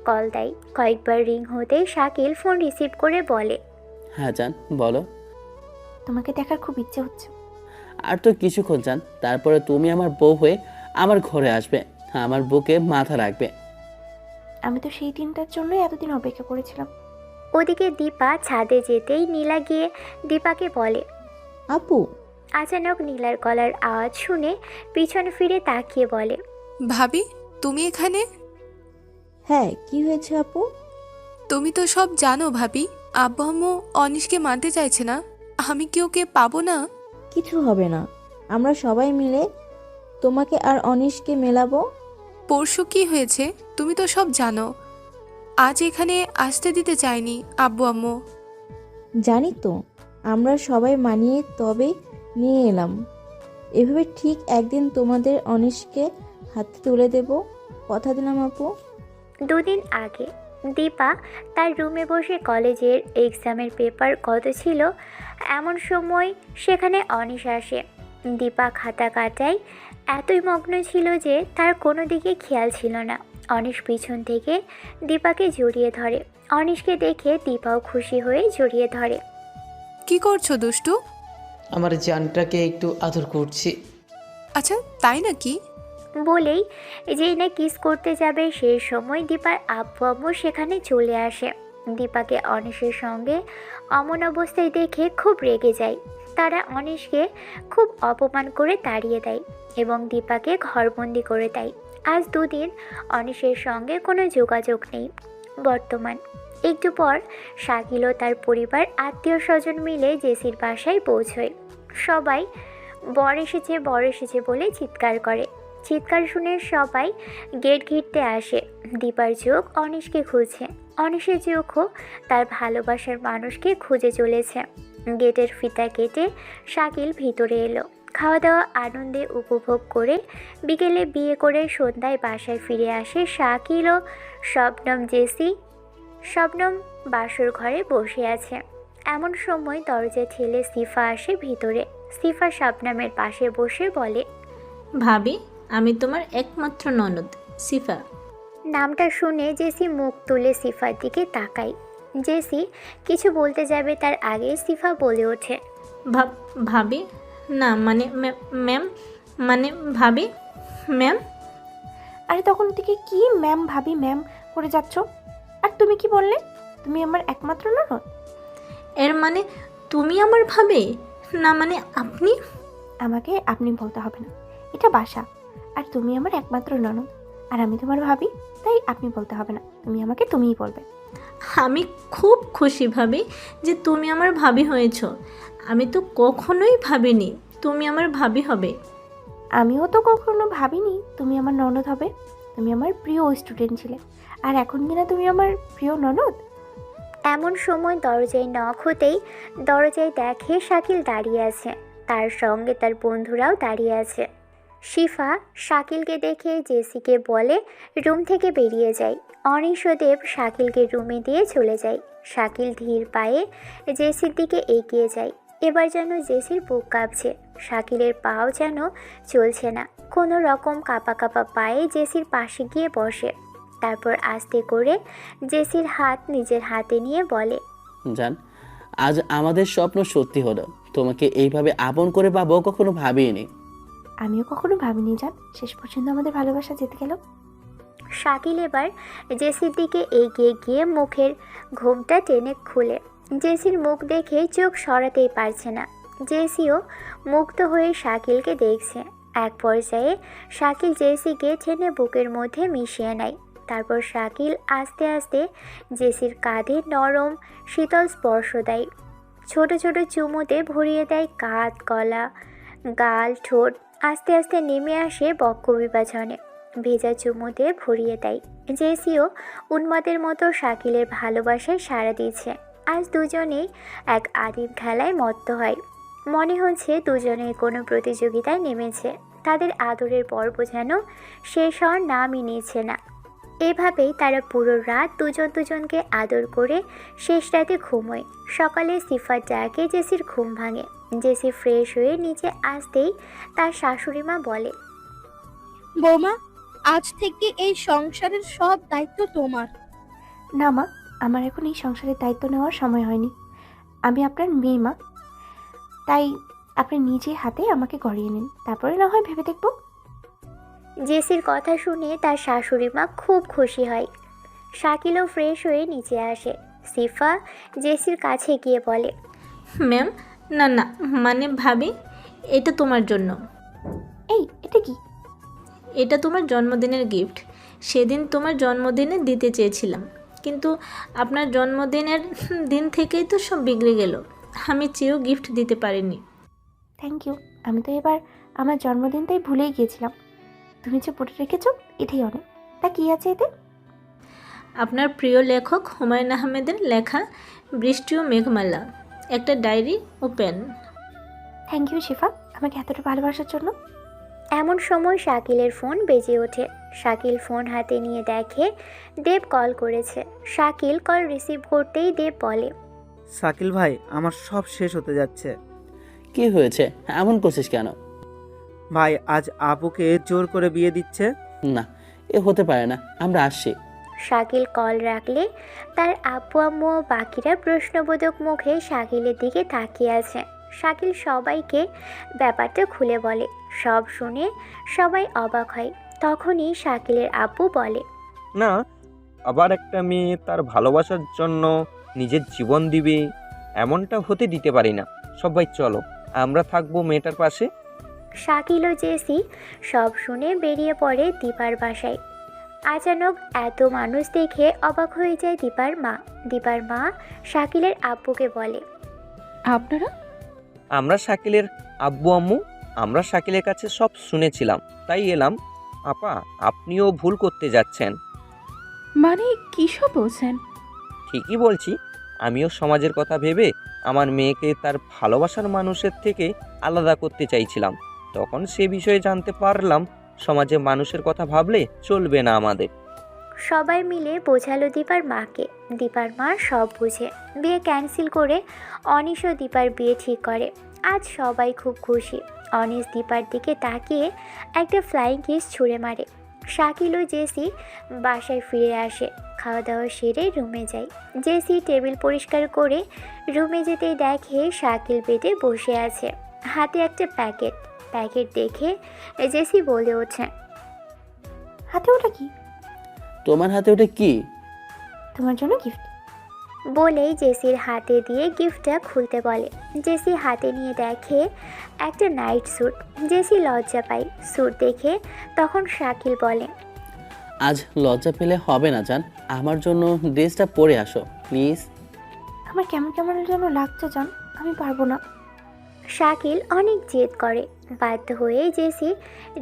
কল দেয়। কয়েকবার রিং হতেই শাকিল ফোন রিসিভ করে বলে, হ্যাঁ জান, বলো। তোমাকে দেখার খুব ইচ্ছে হচ্ছে। আর তো কিছুক্ষণ জান, তারপরে তুমি আমার বউ হয়ে আমার ঘরে আসবে, আমার বুকে মাথা রাখবে। আমি তো সেই দিনটার জন্যই এতদিন অপেক্ষা করেছিলাম। ওদিকে দীপা ছাদে যেতেই নীলা গিয়ে দীপাকে বলে, আপু। আচানক নীলার গলার আওয়াজ শুনে পিছন ফিরে তাকিয়ে বলে, ভাবি, তুমি এখানে? হ্যাঁ, কি হয়েছে আপু? তুমি তো সব জানো ভাবি, আব্বু আম্মু অনিশকে মানতে চাইছে না। আমি কি ওকে পাবো না? কিছু হবে না, আমরা সবাই মিলে তোমাকে আর অনিশকে মেলাবো। পরশু কি হয়েছে তুমি তো সব জানো। আজ এখানে আসতে দিতে চাইনি আব্বু আম্মু। জানি তো, আমরা সবাই মানিয়ে তবে নিয়ে এলাম। এভাবে ঠিক একদিন তোমাদের অনিশকে হাতে তুলে দেব, কথা দিলাম আপু। দুদিন আগে দীপা তার রুমে বসে কলেজের এক্সামের পেপার কত ছিল এমন সময় সেখানে অনিশ আসে। দীপা খাতা কাটায় এতই মগ্ন ছিল যে তার কোনো দিকে খেয়াল ছিল না। অনিশ পিছন থেকে দীপাকে জড়িয়ে ধরে। অনিশকে দেখে দীপাও খুশি হয়ে জড়িয়ে ধরে। কি করছো দুষ্টু? আমার জানটাকে একটু আদর করছি। আচ্ছা, তাই নাকি? বলেই যেই না কিস করতে যাবে সেই সময় দীপার আব্বু আম্মু সেখানে চলে আসে। দীপাকে অনিশের সঙ্গে অমন অবস্থায় দেখে খুব রেগে যায়। তারা অনিশকে খুব অপমান করে তাড়িয়ে দেয় এবং দীপাকে ঘরবন্দি করে দেয়। আজ 2 দিন অনিশের সঙ্গে কোনো যোগাযোগ নেই। বর্তমান একটু পর শাকিল ও তার পরিবার আত্মীয় স্বজন মিলে জেসির বাসায় পৌঁছয়। সবাই বর এসেছে বলে চিৎকার করে। চিৎকার শুনে সবাই গেট ঘিরতে আসে। দীপার চোখ অনিশকে খুঁজছে, অনিশের চোখও তার ভালোবাসার মানুষকে খুঁজে চলেছে। গেটের ফিতা কেটে শাকিল ভিতরে এলো। খাওয়া দাওয়া আনন্দে উপভোগ করে বিকেলে বিয়ে করে সন্ধ্যায় বাসায় ফিরে আসে শাকিল ও শবনম। শবনম বাসর ঘরে বসে আছে। এমন সময় দরজা ঠেলে সিফা আসে ভিতরে। সিফা শবনমের পাশে বসে বলে, ভাবি, আমি তোমার একমাত্র ননদ সিফা। নামটা শুনে জেসি মুখ তুলে সিফার দিকে তাকায়। জেসি কিছু বলতে যাবে তার আগে সিফা বলে ওঠে, ভাবি না, মানে ম্যাম, মানে ভাবি ম্যাম। আরে তখন থেকে কি ম্যাম ভাবি ম্যাম করে যাচ্ছ? আর তুমি কি বললে? তুমি আমার একমাত্র ননদ? এর মানে তুমি আমার ভাবি না, মানে আপনি? আমাকে আপনি বলতে হবে না, এটা বাসা। আর তুমি আমার একমাত্র ননদ, আর আমি তোমার ভাবি, তাই আপনি বলতে হবে না, তুমি আমাকে তুমিই বলবে। আমি খুব খুশি ভাবি যে তুমি আমার ভাবি হয়েছ। আমি তো কখনোই ভাবিনি তুমি আমার ভাবি হবে। আমিও তো কখনো ভাবিনি তুমি আমার ননদ হবে। তুমি আমার প্রিয় স্টুডেন্ট ছিলে, আর এখন কিনা তুমি আমার প্রিয় ননদ। এমন সময় দরজায় নক হতেই দরজায় দেখে শাকিল দাঁড়িয়ে আছে। তার সঙ্গে তার বন্ধুরাও দাঁড়িয়ে আছে। শিফা শাকিলকে দেখে জেসিকে বলে রুম থেকে বেরিয়ে যায়। অনিশ ও দেব শাকিলকে রুমে দিয়ে চলে যায়। শাকিল ধীর পায়ে জেসির দিকে এগিয়ে যায়। এবার যেন জেসির বুক কাঁপছে, শাকিলের পাও যেন চলছে না। কোনো রকম কাঁপা কাঁপা পায়ে জেসির পাশে গিয়ে বসে। তারপর আস্তে করে জেসির হাত নিজের হাতে নিয়ে বলে, জান, আজ আমাদের স্বপ্ন সত্যি হলো। তোমাকে এইভাবে আপন করে পাবো কখনো ভাবিনি। আমিও কখনো ভাবিনি জান, শেষ পর্যন্ত আমাদের ভালোবাসা জিতে গেল। শাকিল এবার জেসির দিকে এগিয়ে গিয়ে মুখের ঘোমটা টেনে খুলে। জেসির মুখ দেখে চোখ সরাতেই পারছে না। জেসিও মুগ্ধ হয়ে শাকিলকে দেখছে। এক পর্যায়ে শাকিল জেসিকে টেনে বুকের মধ্যে মিশিয়ে নেয়। তারপর শাকিল আস্তে আস্তে জেসির কাঁধে নরম শীতল স্পর্শ দেয়। ছোট ছোট চুমুতে ভরিয়ে দেয় কাঁধ, গলা, গাল, ঠোঁট। আস্তে আস্তে নেমে আসে বক্ষ বিভাজনে, ভেজা চুমুতে ভরিয়ে দেয়। জেসিও উন্মাদের মতো শাকিলের ভালোবাসায় সাড়া দিচ্ছে। আজ দুজনেই এক আদিম খেলায় মত্ত হয়। মনে হচ্ছে দুজনের কোনো প্রতিযোগিতায় নেমেছে। তাদের আদরের পর্ব যেন শেষ হওয়ার নামই নিচ্ছে না। এভাবেই তারা পুরো রাত দুজনকে আদর করে শেষ রাতে ঘুমোয়। সকালে সিফার ডাকে জেসির ঘুম ভাঙে। জেসি ফ্রেশ হয়ে নিচে আসতেই তার শাশুড়ি মা বলে, বৌমা, আজ থেকে এই সংসারের সব দায়িত্ব তোমার। না মা, আমার এখন এই সংসারের দায়িত্ব নেওয়ার সময় হয়নি। আমি আপনার মেয়ে মা, তাই আপনি নিজে হাতে আমাকে গড়িয়ে নিন, তারপরে না হয় ভেবে দেখব। জেসির কথা শুনে তার শাশুড়ি মা খুব খুশি হয়। শাকিলও ফ্রেশ হয়ে নিচে আসে। সিফা জেসির কাছে গিয়ে বলে, ম্যাম, না না, মানে ভাবি, এটা তোমার জন্য। এই, এটা কি? এটা তোমার জন্মদিনের গিফট। সেদিন তোমার জন্মদিনে দিতে চেয়েছিলাম, কিন্তু আপনার জন্মদিনের দিন থেকেই তো সব বিগড়ে গেল। আমি চেয়েও গিফট দিতে পারিনি। Thank you. আমি তো এবার আমার জন্মদিনটাই ভুলেই গিয়েছিলাম। তুমি যে পড়ে রেখেছো এটাই অনেক। তা কি আছে এতে? আপনার প্রিয় লেখক হুমায়ুন আহমেদের লেখা বৃষ্টি ও মেঘমালা, একটা ডায়েরি ও পেন। থ্যাংক ইউ শিফা, আমাকে এতটা ভালোবাসার জন্য। এমন সময় শাকিলের ফোন বেজে ওঠে। শাকিল ফোন হাতে নিয়ে দেখে দেব কল করেছে। শাকিল কল রিসিভ করতেই দেব বলে, শাকিল ভাই, আমার সব শেষ হতে যাচ্ছে। কি হয়েছে? এমন করছিস কেন? ভাই, আজ আপুকে জোর করে বিয়ে দিচ্ছে। না, এ হতে পারে না, আমরা আসছি। শাকিল কল রাখলে তার আব্বু আম্মু ও বাকিরা প্রশ্নবোধক মুখে শাকিলের দিকে তাকিয়ে আছে। শাকিল সবাইকে ব্যাপারটা খুলে বলে। সব শুনে সবাই অবাক হয়। তখনই শাকিলের আব্বু বলে, না, আবার একটা মেয়ে তার ভালোবাসার জন্য নিজের জীবন দিবে, এমনটা হতে দিতে পারি না। সবাই চলো, আমরা থাকবো মেয়েটার পাশে। শাকিল ও জেসি সব শুনে বেরিয়ে পড়ে দীপার বাসায়। আচানক এত মানুষ দেখে অবাক হয়ে যায় দীপার মা। দীপার মা শাকিলের আব্বুকে বলে, আপনারা? আমরা শাকিলের আব্বু আম্মু। আমরা শাকিলের কাছে সব শুনেছিলাম, তাই এলাম। আপা, আপনিও ভুল করতে যাচ্ছেন। মানে কী সব বলছেন? ঠিকই বলছি। আমিও সমাজের কথা ভেবে আমার মেয়েকে তার ভালোবাসার মানুষের থেকে আলাদা করতে চাইছিলাম। তখন সে বিষয়ে জানতে পারলাম সমাজে মানুষের কথা ভাবলে চলবে না আমাদের। সবাই মিলে বোঝালো দীপার মাকে। দীপার মা সব বুঝে বিয়ে ক্যান্সেল করে অনিশ ও দীপার বিয়ে ঠিক করে। আজ সবাই খুব খুশি। অনিশ দীপার দিকে তাকিয়ে একটা ফ্লাইং কিস ছুঁড়ে মারে। শাকিল ও জেসি বাসায় ফিরে আসে। খাওয়া দাওয়া সেরে রুমে যায়। জেসি টেবিল পরিষ্কার করে রুমে যেতেই দেখে শাকিল বেডে বসে আছে, হাতে একটা প্যাকেট দেখে জেসি বলে ওঠে, হাতে ওটা কি? তোমার হাতে ওটা কি? তোমার জন্য গিফট। বলেই জেসির হাতে দিয়ে গিফটটা খুলতে বলে। জেসি হাতে নিয়ে দেখে একটা নাইট স্যুট। জেসি লজ্জা পায় স্যুট দেখে। তখন শাকিল বলে, আজ লজ্জা পেলে হবে না জান, আমার জন্য ড্রেসটা পরে আসো প্লিজ। আমার কেমন কেমন যেন লাগছে জান, আমি পারবো না। শাকিল অনেক জেদ করে। বাধ্য হয়ে জেসি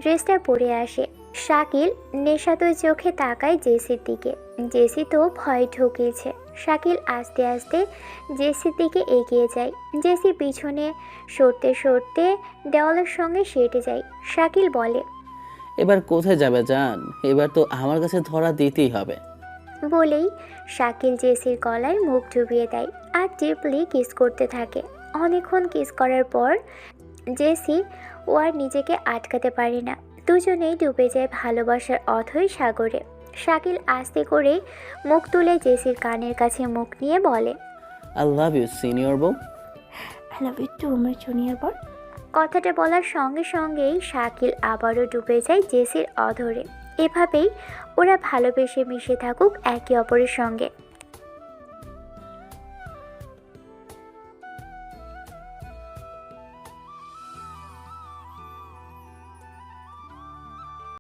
ড্রেসটা পরে আসে। শাকিল নেশাতো চোখে তাকায় জেসির দিকে। জেসি তো ভয় ঢুকিয়েছে। শাকিল আস্তে আস্তে জেসির দিকে এগিয়ে যায়। জেসি পিছনে সরতে সরতে দেওয়ালের সঙ্গে সেটে যায়। শাকিল বলে, এবার কোথায় যাবে জান? এবার তো আমার কাছে ধরা দিতেই হবে। বলেই শাকিল জেসির গলায় মুখ ডুবিয়ে দেয় আর ডিপলি কিস করতে থাকে। অনেকক্ষণ কিস করার পর জেসি ও আর নিজেকে আটকাতে পারে না। দুজনেই ডুবে যায় ভালোবাসার অথৈ সাগরে। শাকিল আস্তে করে মুখ তুলে জেসির কানের কাছে মুখ নিয়ে বলে, আই লাভ ইউ সিনিয়র বউ। আই লাভ ইউ টু আমার জুনিয়র বর। কথাটা বলার সঙ্গে সঙ্গেই শাকিল আবারও ডুবে যায় জেসির অধরে। এভাবেই ওরা ভালোবেসে মিশে থাকুক একে অপরের সঙ্গে।